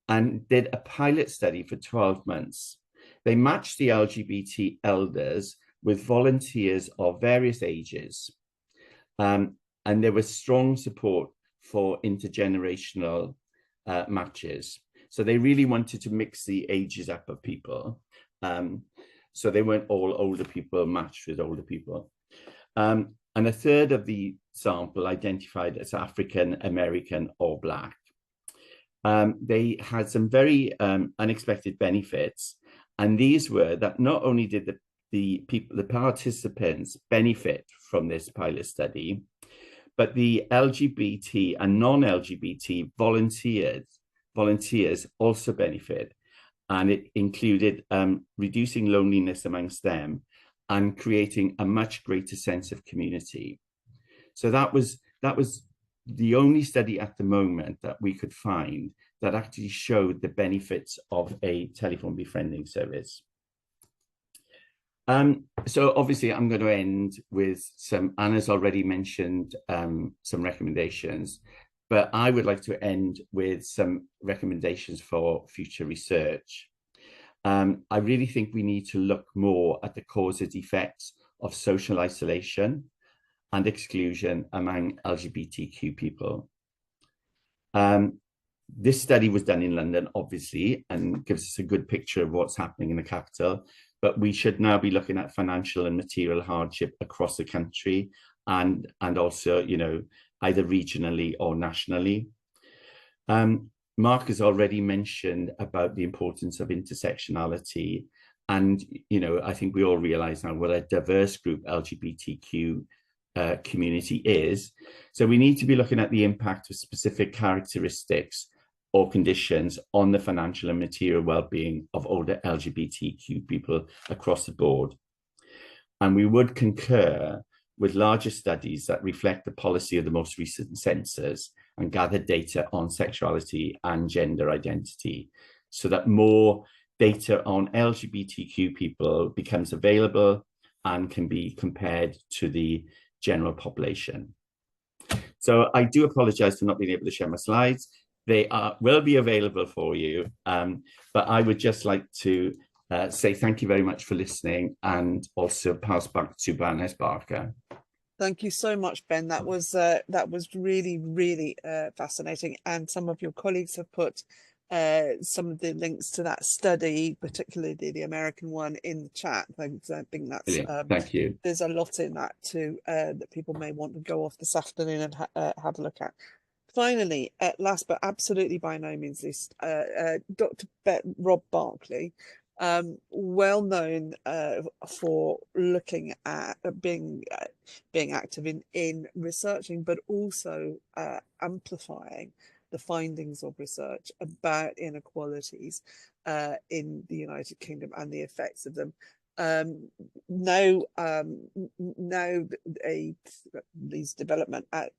and did a pilot study for 12 months. They matched the LGBT elders with volunteers of various ages. And there was strong support for intergenerational matches. So they really wanted to mix the ages up of people. So they weren't all older people matched with older people. And a third of the sample identified as African American or Black. They had some very unexpected benefits. And these were that not only did the participants benefit from this pilot study, but the LGBT and non-LGBT volunteers also benefit. And it included reducing loneliness amongst them and creating a much greater sense of community. So that was the only study at the moment that we could find that actually showed the benefits of a telephone befriending service. So obviously I'm going to end with Anna's already mentioned some recommendations, but I would like to end with some recommendations for future research. I really think we need to look more at the causes and effects of social isolation and exclusion among LGBTQ people. This study was done in London, obviously, and gives us a good picture of what's happening in the capital, but we should now be looking at financial and material hardship across the country and also, either regionally or nationally. Mark has already mentioned about the importance of intersectionality. And, I think we all realize now what a diverse group LGBTQ community is. So we need to be looking at the impact of specific characteristics or conditions on the financial and material well-being of older LGBTQ people across the board. And we would concur with larger studies that reflect the policy of the most recent census and gather data on sexuality and gender identity, so that more data on LGBTQ people becomes available and can be compared to the general population. So I do apologize for not being able to share my slides. They will be available for you, but I would just like to say thank you very much for listening, and also pass back to Baroness Barker. Thank you so much, Ben. That was really, really fascinating. And some of your colleagues have put some of the links to that study, particularly the American one, in the chat. I think that's thank you. There's a lot in that too that people may want to go off this afternoon and have a look at. finally, last but absolutely by no means least, Dr. Rob Barkley, well known for looking at being active in researching, but also amplifying the findings of research about inequalities in the United Kingdom and the effects of them. Now these development at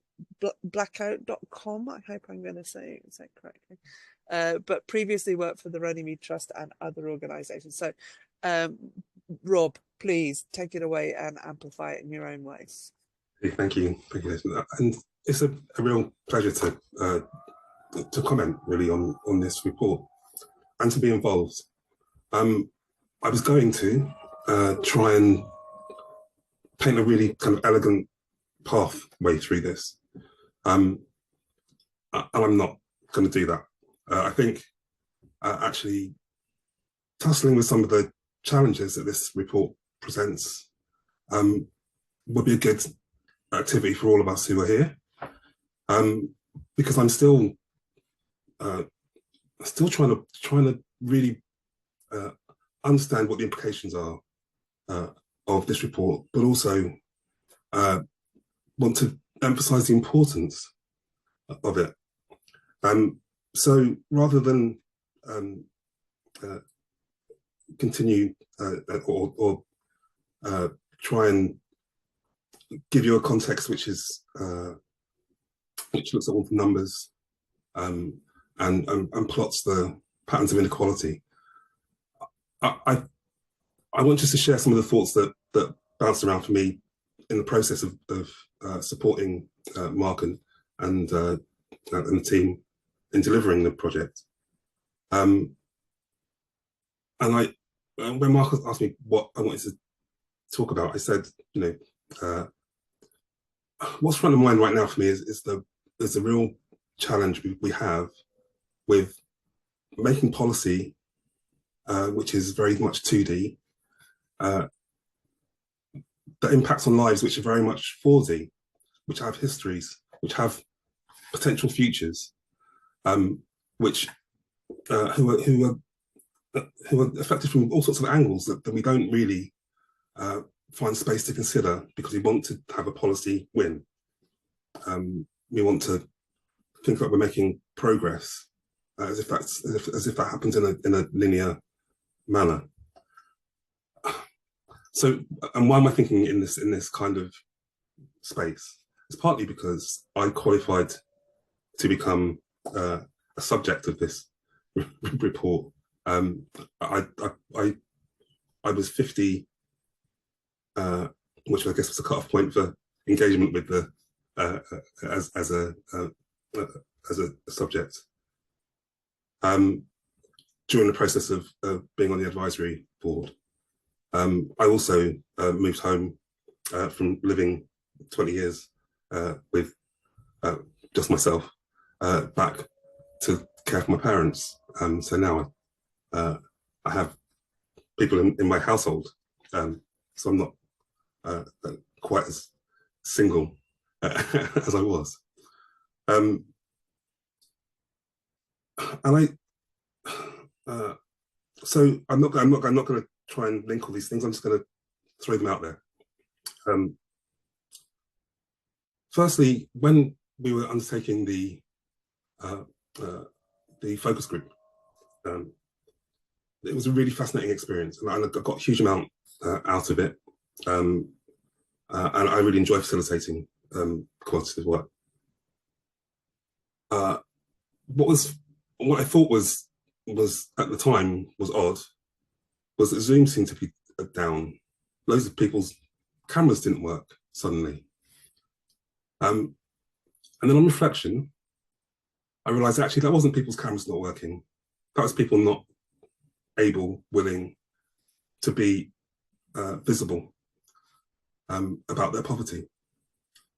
blackout.com, I hope I'm going to say it correctly, but previously worked for the Runnymede Trust and other organisations. So Rob, please take it away and amplify it in your own ways. Thank you, and it's a real pleasure to comment really on this report and to be involved. I was going to try and paint a really kind of elegant pathway through this, and I'm not going to do that. I think actually tussling with some of the challenges that this report presents would be a good activity for all of us who are here, because I'm still trying to really understand what the implications are of this report, but also want to emphasize the importance of it. So rather than continue or try and give you a context which looks at all the numbers and plots the patterns of inequality, I want just to share some of the thoughts that bounced around for me in the process of supporting Mark and the team in delivering the project. And when Mark asked me what I wanted to talk about, I said, what's front of mind right now for me is the real challenge we have with making policy, which is very much 2D, that impacts on lives which are very much 4D, which have histories, which have potential futures, which who are affected from all sorts of angles that we don't really find space to consider, because we want to have a policy win. We want to think that we're making progress, as if that happens in a linear manner. So, and why am I thinking in this kind of space? It's partly because I qualified to become a subject of this report. I was 50, which I guess was a cut-off point for engagement with the as a subject. During the process of being on the advisory board, I also moved home from living 20 years with just myself, back to care for my parents. So now I have people in my household, so I'm not quite as single as I was. And so I'm not going to try and link all these things. I'm just going to throw them out there. Firstly, when we were undertaking the focus group, it was a really fascinating experience, and I got a huge amount out of it, and I really enjoy facilitating qualitative work. What I thought was at the time was odd was that Zoom seemed to be down. Loads of people's cameras didn't work suddenly. And then on reflection, I realized actually that wasn't people's cameras not working. That was people not able, willing to be visible about their poverty,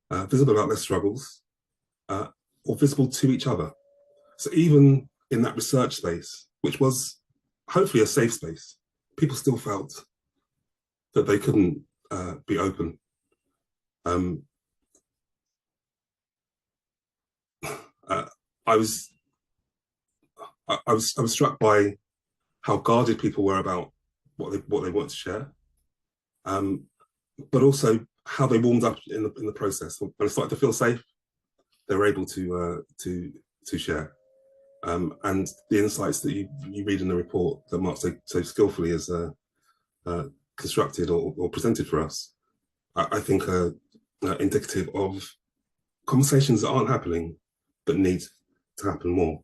visible about their struggles, or visible to each other. So even in that research space, which was hopefully a safe space, people still felt that they couldn't be open. I was struck by how guarded people were about what they want to share, but also how they warmed up in the process. When they started to feel safe, they were able to share. And the insights that you read in the report that Mark so skillfully has constructed or presented for us, I think are indicative of conversations that aren't happening but need to happen more.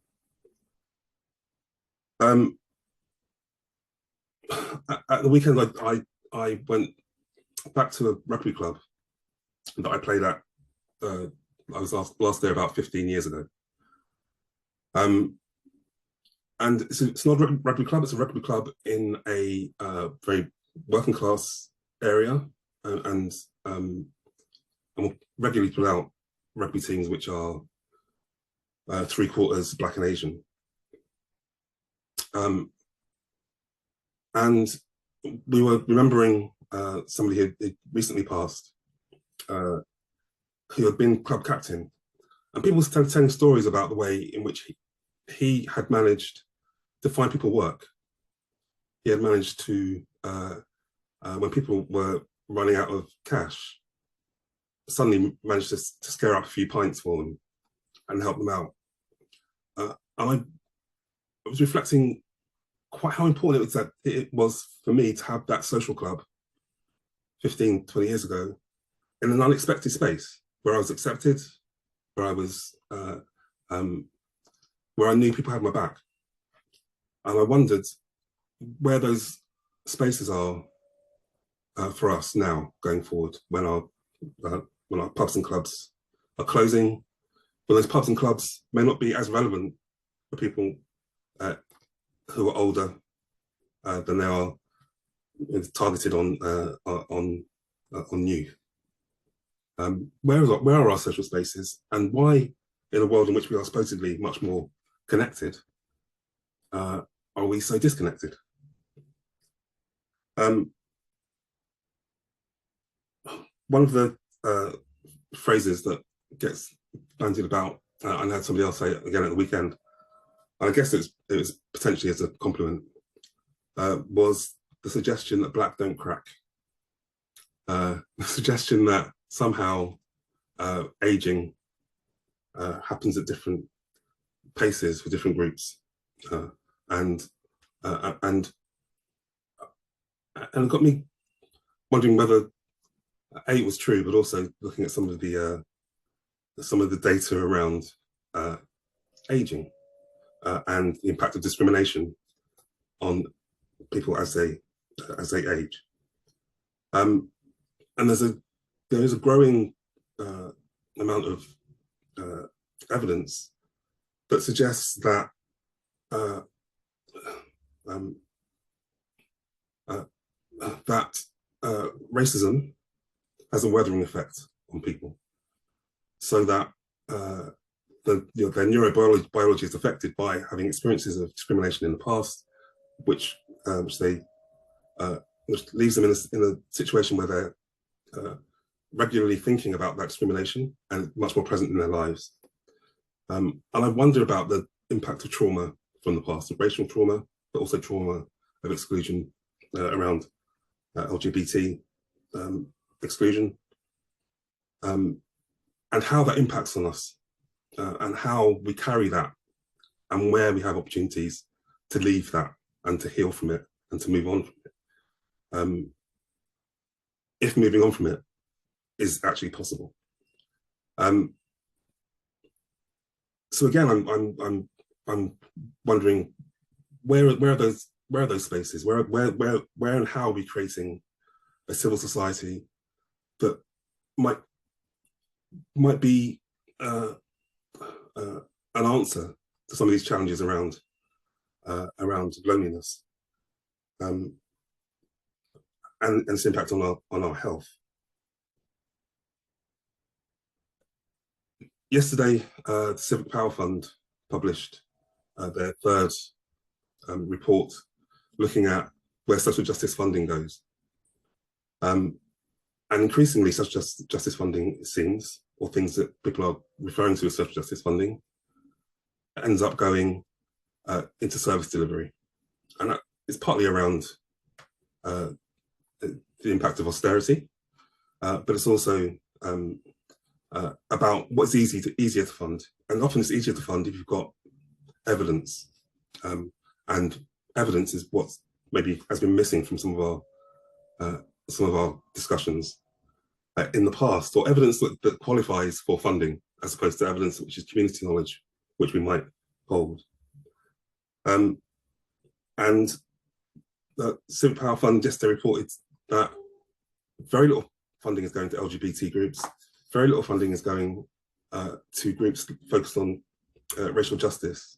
At the weekend, I went back to a rugby club that I played at. I was last there about 15 years ago. And it's not a rugby club, it's a rugby club in a very working class area, and we'll regularly put out rugby teams which are 3/4 Black and Asian. And we were remembering somebody who had recently passed, who had been club captain, and people were telling stories about the way in which he had managed to find people work. He had managed to, when people were running out of cash, suddenly managed to scare up a few pints for them and help them out. And I was reflecting quite how important it was for me to have that social club 15, 20 years ago in an unexpected space where I was accepted, where I was, where I knew people had my back. And I wondered where those spaces are for us now going forward, when our pubs and clubs are closing, when those pubs and clubs may not be as relevant for people who are older than they are targeted on youth. Where are our social spaces, and why, in a world in which we are supposedly much more connected, are we so disconnected? One of the phrases that gets bandied about, and I had somebody else say it again at the weekend, and I guess it was potentially as a compliment, was the suggestion that Black don't crack. The suggestion that somehow aging happens at different paces for different groups, and it got me wondering whether it was true, but also looking at some of the data around aging and the impact of discrimination on people as they age. And there is a growing amount of evidence that suggests that racism has a weathering effect on people, so that their neurobiology is affected by having experiences of discrimination in the past, which leaves them in a situation where they're regularly thinking about that discrimination and much more present in their lives. And I wonder about the impact of trauma from the past, of racial trauma, but also trauma of exclusion around LGBT exclusion, and how that impacts on us, and how we carry that, and where we have opportunities to leave that and to heal from it and to move on from it. If moving on from it is actually possible. So again, I'm wondering where are those spaces? Where and how are we creating a civil society that might be an answer to some of these challenges around loneliness, and its impact on our health. Yesterday, the Civic Power Fund published their third report looking at where social justice funding goes. And increasingly, social justice funding, it seems, or things that people are referring to as social justice funding, ends up going into service delivery. And that is partly around the impact of austerity, but it's also about what's easier to fund. And often it's easier to fund if you've got evidence. And evidence is what maybe has been missing from some of our discussions in the past, or evidence that qualifies for funding, as opposed to evidence which is community knowledge, which we might hold. And the Civic Power Fund yesterday reported that very little funding is going to LGBT groups, very little funding is going to groups focused on racial justice,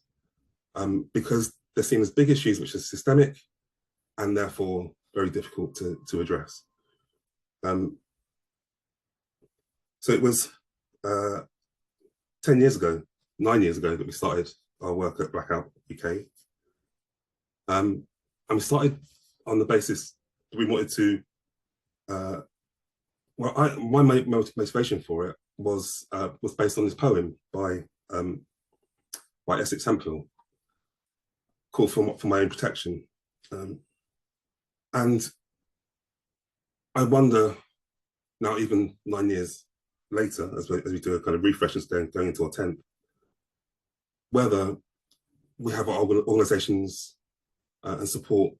because they're seen as big issues which are systemic and therefore very difficult to address. So it was 9 years ago that we started our work at Blackout UK. And we started on the basis that we wanted to, my motivation for it was based on this poem by Essex Hemphill called For My Own Protection. And I wonder now, even 9 years later, as we do a kind of refresh and going into our 10th, whether we have our organisations and support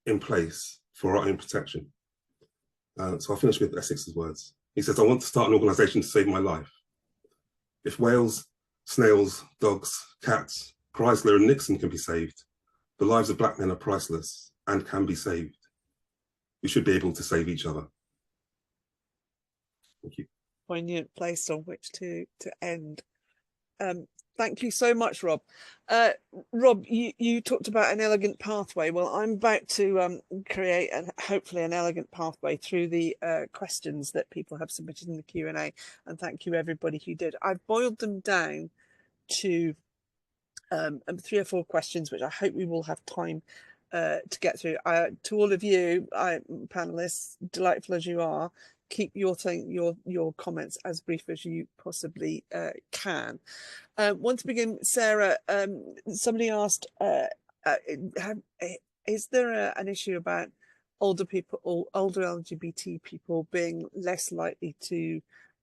in place for our own protection. So I'll finish with Essex's words. He says, "I want to start an organisation to save my life. If whales, snails, dogs, cats, Chrysler and Nixon can be saved, the lives of black men are priceless and can be saved. We should be able to save each other." Thank you. Poignant place on which to end. Thank you so much, Rob. Rob, you talked about an elegant pathway. Well, I'm about to create hopefully an elegant pathway through the questions that people have submitted in the Q&A, and thank you everybody who did. I've boiled them down to 3 or 4 questions, which I hope we will have time to get through. To all of you, panelists, delightful as you are, keep your comments as brief as you possibly can. Want to begin, Sarah? Somebody asked, is there an issue about older people or older LGBT people being less likely to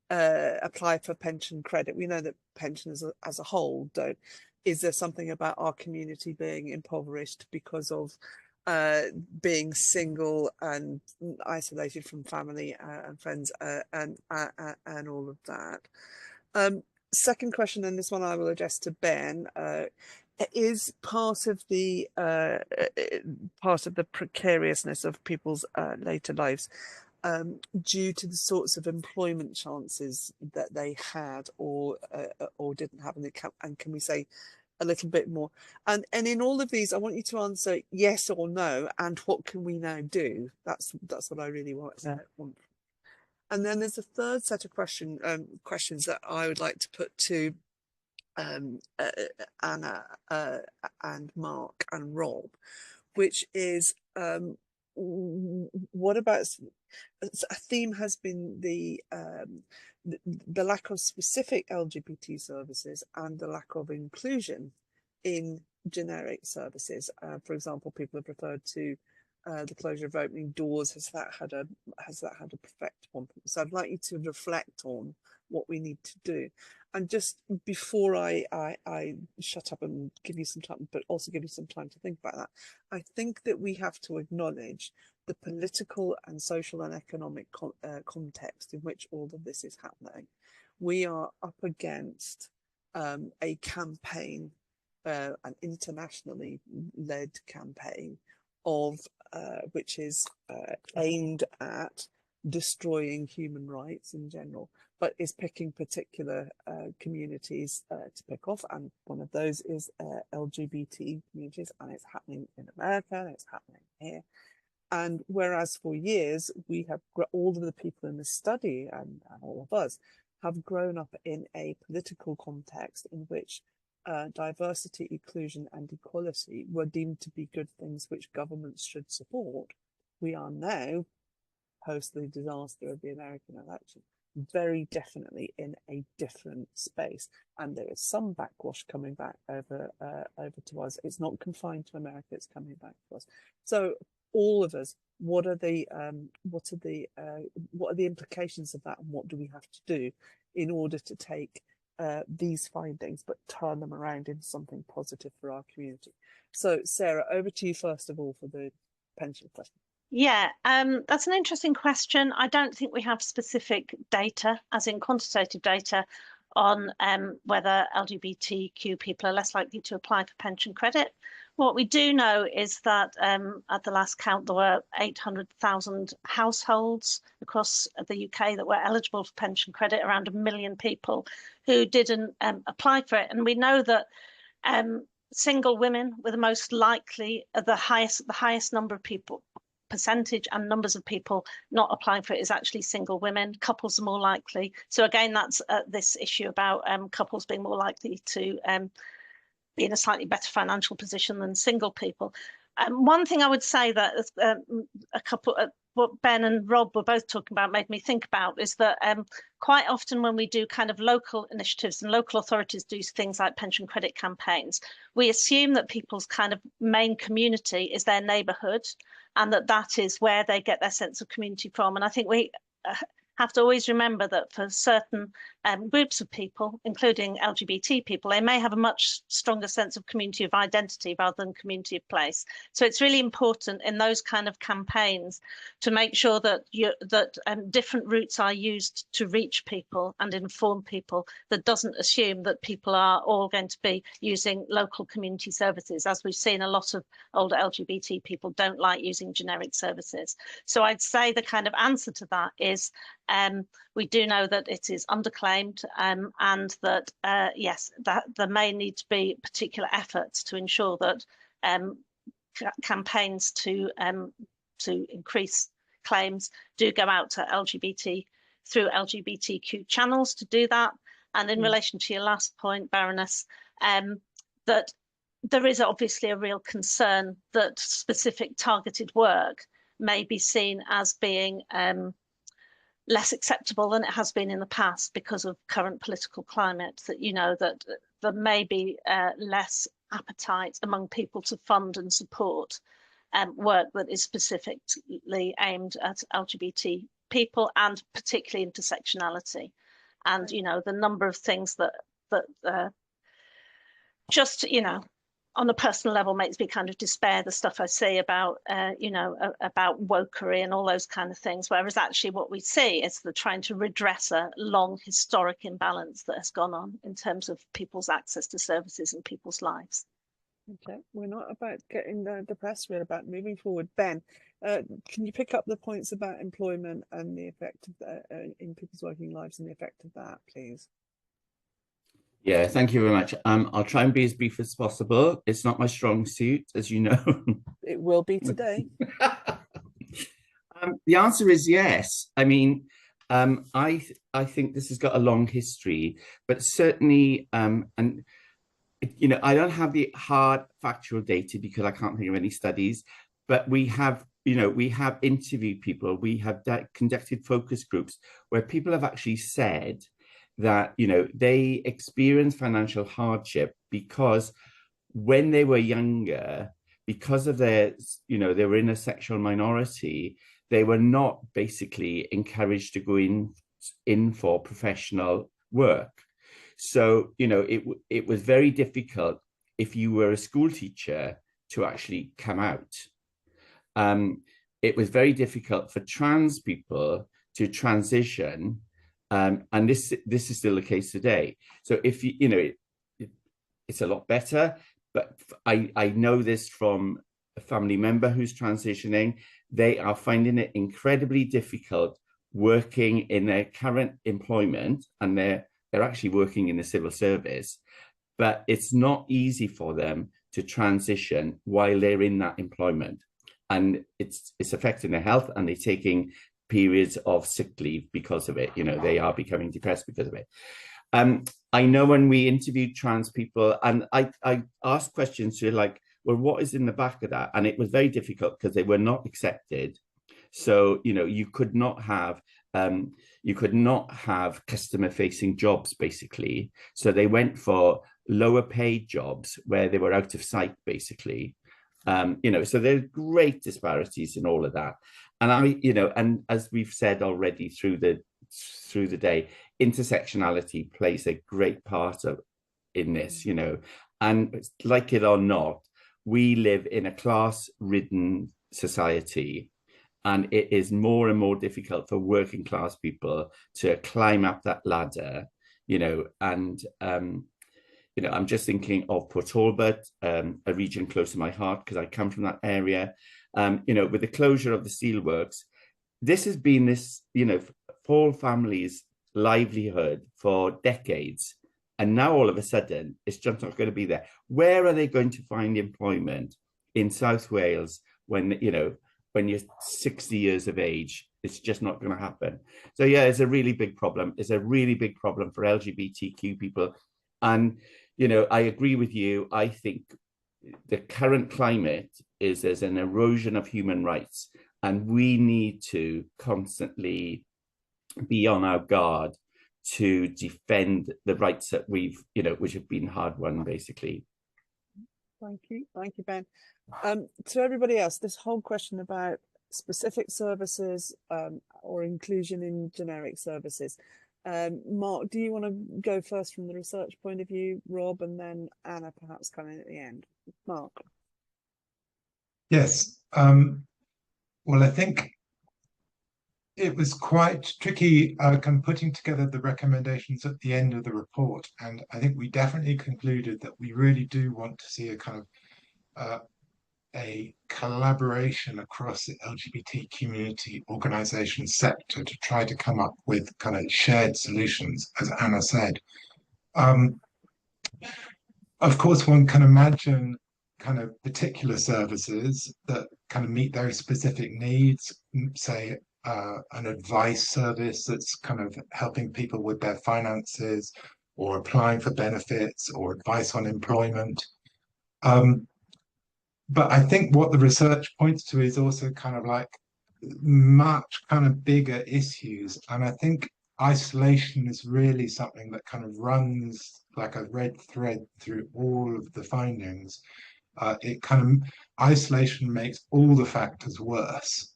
apply for pension credit? We know that pensions as a whole don't. Is there something about our community being impoverished because of being single and isolated from family and friends and all of that? Second question, and this one I will address to Ben, is part of the precariousness of people's later lives due to the sorts of employment chances that they had or didn't have, and can we say a little bit more? And in all of these, I want you to answer yes or no, and what can we now do? That's what I really want. And then there's a third set of questions that I would like to put to Anna and Mark and Rob, which is what about, a theme has been the lack of specific LGBT services and the lack of inclusion in generic services. For example, people have referred to the closure of opening doors. Has that had a effect on people? So I'd like you to reflect on what we need to do. And just before I shut up and give you some time, but also give you some time to think about that, I think that we have to acknowledge the political and social and economic context in which all of this is happening. We are up against a campaign, an internationally led campaign of which is aimed at destroying human rights in general, but is picking particular communities to pick off, and one of those is LGBT communities, and it's happening in America, and it's happening here. And whereas for years we have, all of the people in the study and all of us have grown up in a political context in which diversity, inclusion and equality were deemed to be good things which governments should support, we are now, post the disaster of the American election, very definitely in a different space, and there is some backwash coming back over to us. It's not confined to America; it's coming back to us. So, all of us, what are the implications of that, and what do we have to do in order to take these findings but turn them around into something positive for our community? So, Sarah, over to you first of all for the pension question. Yeah, that's an interesting question. I don't think we have specific data, as in quantitative data, on whether LGBTQ people are less likely to apply for pension credit. What we do know is that at the last count, there were 800,000 households across the UK that were eligible for pension credit, around 1 million people who didn't apply for it. And we know that single women were the most likely, the highest number of people, percentage and numbers of people not applying for it is actually single women. Couples are more likely. So again, that's this issue about couples being more likely to be in a slightly better financial position than single people. One thing I would say that what Ben and Rob were both talking about made me think about is that quite often when we do kind of local initiatives and local authorities do things like pension credit campaigns, we assume that people's kind of main community is their neighbourhood, and that is where they get their sense of community from. And I think we have to always remember that for certain groups of people, including LGBT people, they may have a much stronger sense of community of identity rather than community of place. So it's really important in those kind of campaigns to make sure that different routes are used to reach people and inform people, that doesn't assume that people are all going to be using local community services. As we've seen, a lot of older LGBT people don't like using generic services. So I'd say the kind of answer to that is we do know that it is underclaimed, and that yes, that there may need to be particular efforts to ensure that campaigns to increase claims do go out to through LGBTQ channels to do that. And in relation to your last point, Baroness, that there is obviously a real concern that specific targeted work may be seen as being less acceptable than it has been in the past because of current political climate, that, you know, that there may be less appetite among people to fund and support work that is specifically aimed at LGBT people and particularly intersectionality. And, you know, the number of things that just, you know, on a personal level makes me kind of despair, the stuff I see about, you know, about wokery and all those kind of things, whereas actually what we see is they're trying to redress a long historic imbalance that has gone on in terms of people's access to services and people's lives. Okay, we're not about getting depressed, we're about moving forward. Ben, can you pick up the points about employment and the effect of that in people's working lives and the effect of that, please? Yeah, thank you very much. I'll try and be as brief as possible. It's not my strong suit, as you know. It will be today. The answer is yes. I mean, I think this has got a long history, but certainly, and you know, I don't have the hard factual data because I can't think of any studies, but we have, you know, we have interviewed people, we have conducted focus groups where people have actually said that, you know, they experience financial hardship because when they were younger, because of their, you know, they were in a sexual minority, they were not basically encouraged to go in for professional work. So, you know, it was very difficult if you were a school teacher to actually come out. It was very difficult for trans people to transition. And this is still the case today. So if you know, it's a lot better, but I know this from a family member who's transitioning. They are finding it incredibly difficult working in their current employment, and they're actually working in the civil service, but it's not easy for them to transition while they're in that employment. And it's affecting their health, and they're taking periods of sick leave because of it. You know, they are becoming depressed because of it. I know when we interviewed trans people, and I asked questions to like, well, what is in the back of that? And it was very difficult because they were not accepted. So, you know, you could not have, You could not have customer facing jobs, basically. So they went for lower paid jobs where they were out of sight, basically. You know, so there's great disparities in all of that. And you know, and as we've said already through the day, intersectionality plays a great part in this, you know, and like it or not, we live in a class-ridden society, and it is more and more difficult for working class people to climb up that ladder, you know, and you know, I'm just thinking of Port Talbot, a region close to my heart because I come from that area. You know, with the closure of the steelworks, this has been this, you know, for families' livelihood for decades. And now all of a sudden, it's just not going to be there. Where are they going to find employment in South Wales when, you know, when you're 60 years of age? It's just not going to happen. So yeah, it's a really big problem. It's a really big problem for LGBTQ people. And, you know, I agree with you. I think the current climate is there's an erosion of human rights, and we need to constantly be on our guard to defend the rights that we've, you know, which have been hard won, basically. Thank you, Ben. To everybody else, this whole question about specific services or inclusion in generic services. Mark, do you want to go first from the research point of view, Rob, and then Anna perhaps coming at the end? Mark. Yes. Well, I think it was quite tricky kind of putting together the recommendations at the end of the report. And I think we definitely concluded that we really do want to see a kind of a collaboration across the LGBT community organisation sector to try to come up with kind of shared solutions, as Anna said. Of course, one can imagine kind of particular services that kind of meet very specific needs, say an advice service that's kind of helping people with their finances or applying for benefits or advice on employment. But I think what the research points to is also kind of like much kind of bigger issues. And I think isolation is really something that kind of runs like a red thread through all of the findings. It kind of, isolation makes all the factors worse.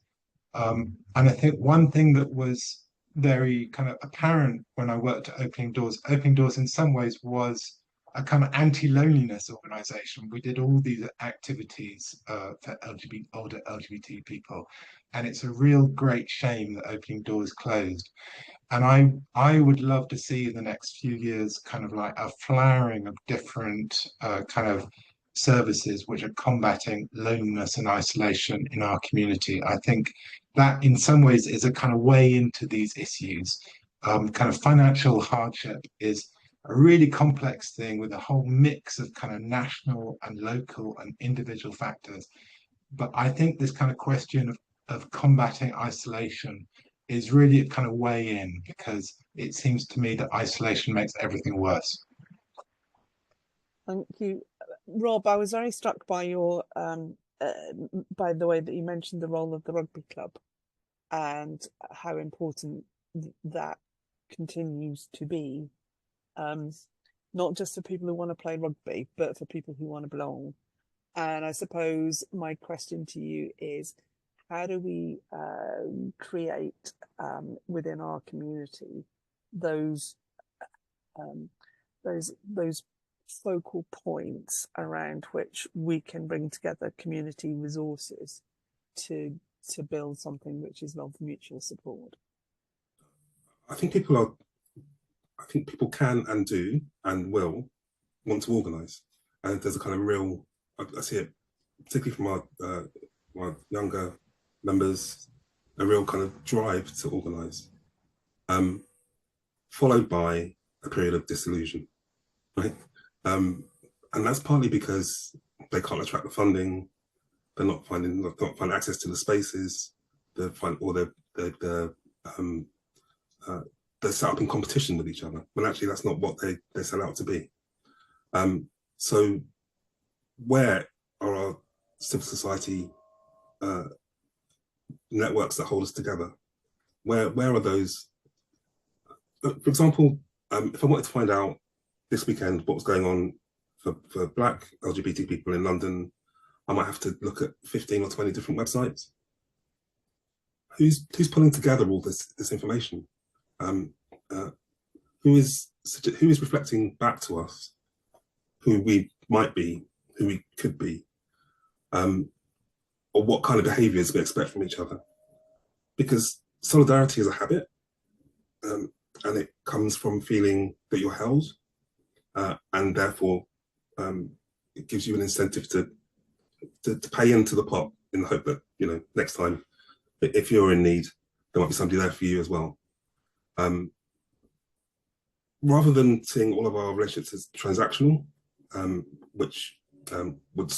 And I think one thing that was very kind of apparent when I worked at Opening Doors in some ways was a kind of anti-loneliness organisation. We did all these activities for older LGBT people, and it's a real great shame that Opening Doors closed. And I would love to see in the next few years kind of like a flowering of different kind of services which are combating loneliness and isolation in our community. I think that in some ways is a kind of way into these issues. Kind of financial hardship is a really complex thing with a whole mix of kind of national and local and individual factors. But I think this kind of question of combating isolation is really a kind of way in, because it seems to me that isolation makes everything worse. Thank you. Rob, I was very struck by your by the way that you mentioned the role of the rugby club and how important that continues to be, not just for people who want to play rugby, but for people who want to belong. And I suppose my question to you is, how do we create within our community those focal points around which we can bring together community resources to build something which is of mutual support? I think people can and do and will want to organise, and there's a kind of real, I see it particularly from my younger members, a real kind of drive to organise, followed by a period of disillusion, right? And that's partly because they can't attract the funding, they're not finding access to the spaces, they're set up in competition with each other, when actually that's not what they set out to be. So where are our civil society networks that hold us together? Where are those For example, if I wanted to find out this weekend what was going on for Black LGBT people in London, I might have to look at 15 or 20 different websites. Who's pulling together all this information? Who is reflecting back to us who we might be, who we could be, or what kind of behaviours we expect from each other? Because solidarity is a habit, and it comes from feeling that you're held, and therefore it gives you an incentive to pay into the pot in the hope that, you know, next time, if you're in need, there might be somebody there for you as well. Rather than seeing all of our relationships as transactional, which would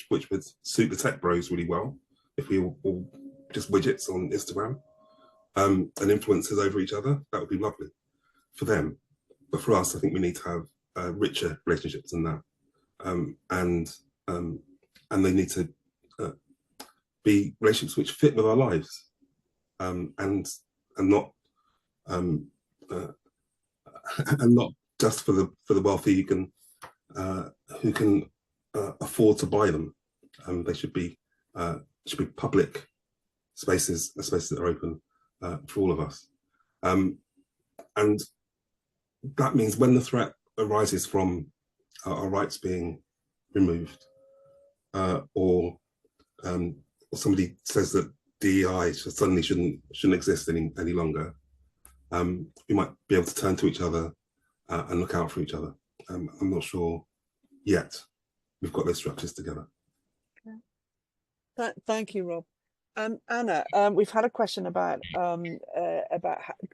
which would suit the tech bros really well if we all just widgets on Instagram and influencers over each other, that would be lovely for them. But for us, I think we need to have richer relationships than that, and they need to be relationships which fit with our lives, and not and not just for the wealthy who can afford to buy them. They should be public spaces that are open for all of us, and that means when the threat arises from our rights being removed, or somebody says that DEI suddenly shouldn't exist any longer, we might be able to turn to each other and look out for each other. I'm not sure yet we've got those structures together. Okay. Thank you, Rob. Anna, we've had a question about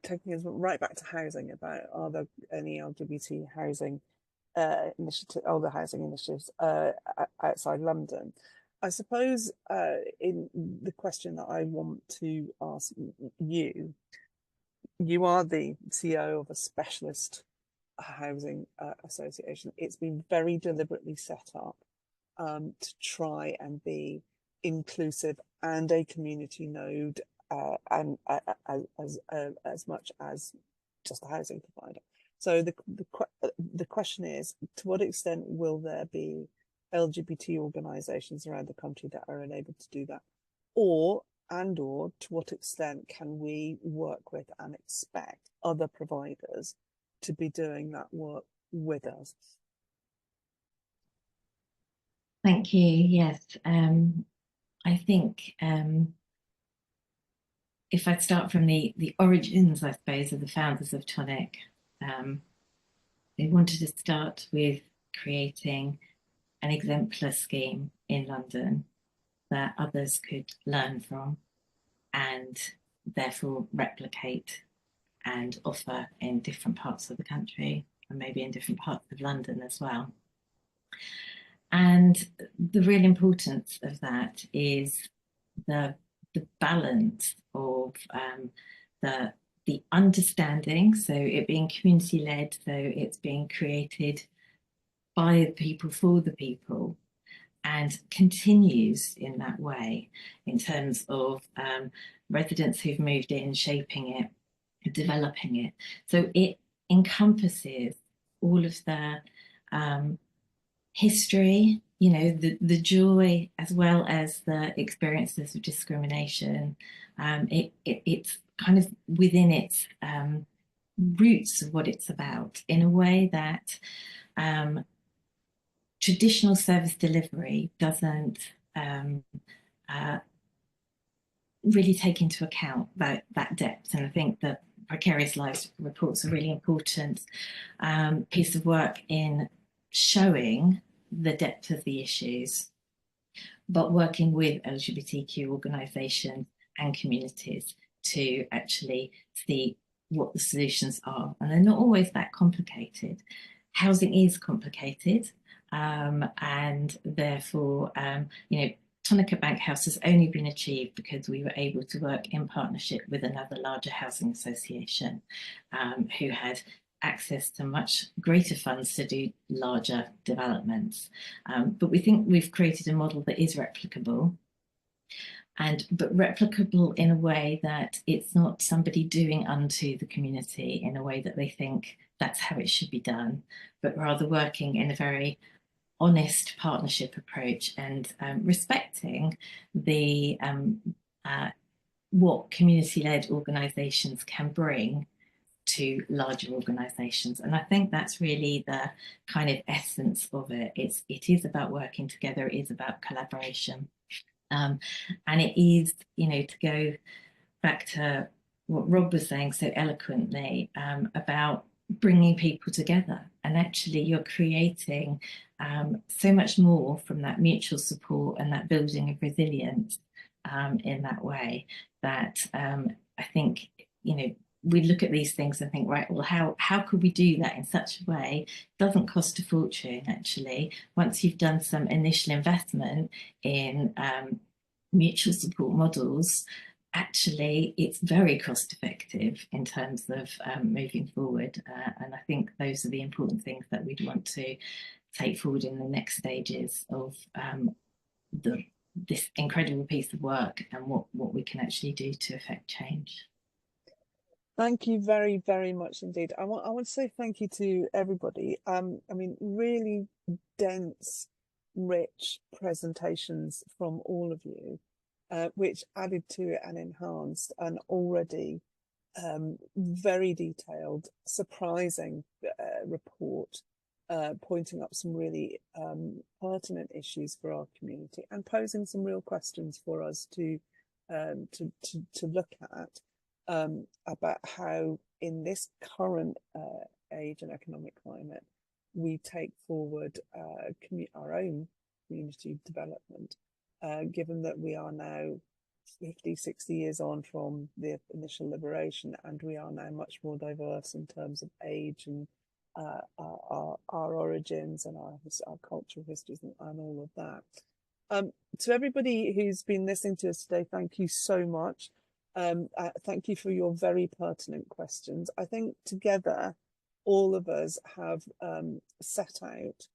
taking us right back to housing, about are there any LGBT housing older housing initiatives outside London. I suppose in the question that I want to ask you, you are the CEO of a specialist housing association. It's been very deliberately set up to try and be inclusive and a community node, and as much as just a housing provider. So the question is, to what extent will there be LGBT organisations around the country that are enabled to do that, or to what extent can we work with and expect other providers to be doing that work with us? Thank you. Yes, I think if I start from the origins, I suppose, of the founders of Tonic, they wanted to start with creating an exemplar scheme in London that others could learn from and therefore replicate and offer in different parts of the country, and maybe in different parts of London as well. And the real importance of that is the balance of the understanding, so it being community-led, so it's being created by the people for the people, and continues in that way in terms of residents who've moved in, shaping it, developing it. So it encompasses all of the history, you know, the joy, as well as the experiences of discrimination. It's kind of within its roots of what it's about, in a way that traditional service delivery doesn't really take into account that depth. And I think the Precarious Lives report's a really important piece of work in showing the depth of the issues, but working with LGBTQ organisations and communities to actually see what the solutions are. And they're not always that complicated. Housing is complicated, and therefore, you know, Tonic Bank House has only been achieved because we were able to work in partnership with another larger housing association who had access to much greater funds to do larger developments. But we think we've created a model that is replicable. but replicable in a way that it's not somebody doing unto the community in a way that they think that's how it should be done, but rather working in a very honest partnership approach and respecting the what community-led organisations can bring to larger organisations. And I think that's really the kind of essence of it. It is about working together, it is about collaboration. And it is, you know, to go back to what Rob was saying so eloquently about bringing people together. And actually you're creating so much more from that mutual support and that building of resilience in that way, that I think, you know, we look at these things and think, right, well, how could we do that in such a way? It doesn't cost a fortune, actually. Once you've done some initial investment in mutual support models, actually, it's very cost effective in terms of moving forward. And I think those are the important things that we'd want to take forward in the next stages of this incredible piece of work and what we can actually do to affect change. Thank you very, very much indeed. I want to say thank you to everybody. I mean, really dense, rich presentations from all of you, which added to it and enhanced an already very detailed, surprising report, pointing up some really pertinent issues for our community and posing some real questions for us to look at. About how in this current age and economic climate we take forward our own community development, given that we are now 50, 60 years on from the initial liberation, and we are now much more diverse in terms of age and our origins and our cultural histories and all of that. To everybody who's been listening to us today, thank you so much. Thank you for your very pertinent questions. I think together, all of us have set out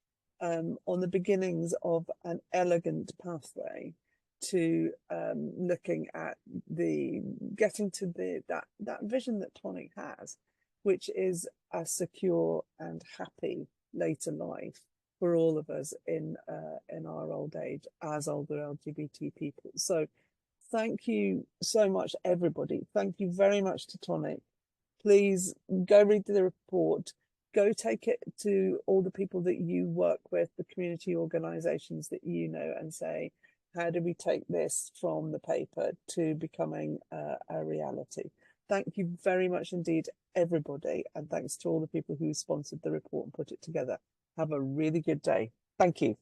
on the beginnings of an elegant pathway to looking at getting to that vision that Tonic has, which is a secure and happy later life for all of us in our old age as older LGBT people. So thank you so much, everybody. Thank you very much to Tonic. Please go read the report. Go take it to all the people that you work with, the community organisations that you know, and say, how do we take this from the paper to becoming a reality? Thank you very much indeed, everybody. And thanks to all the people who sponsored the report and put it together. Have a really good day. Thank you.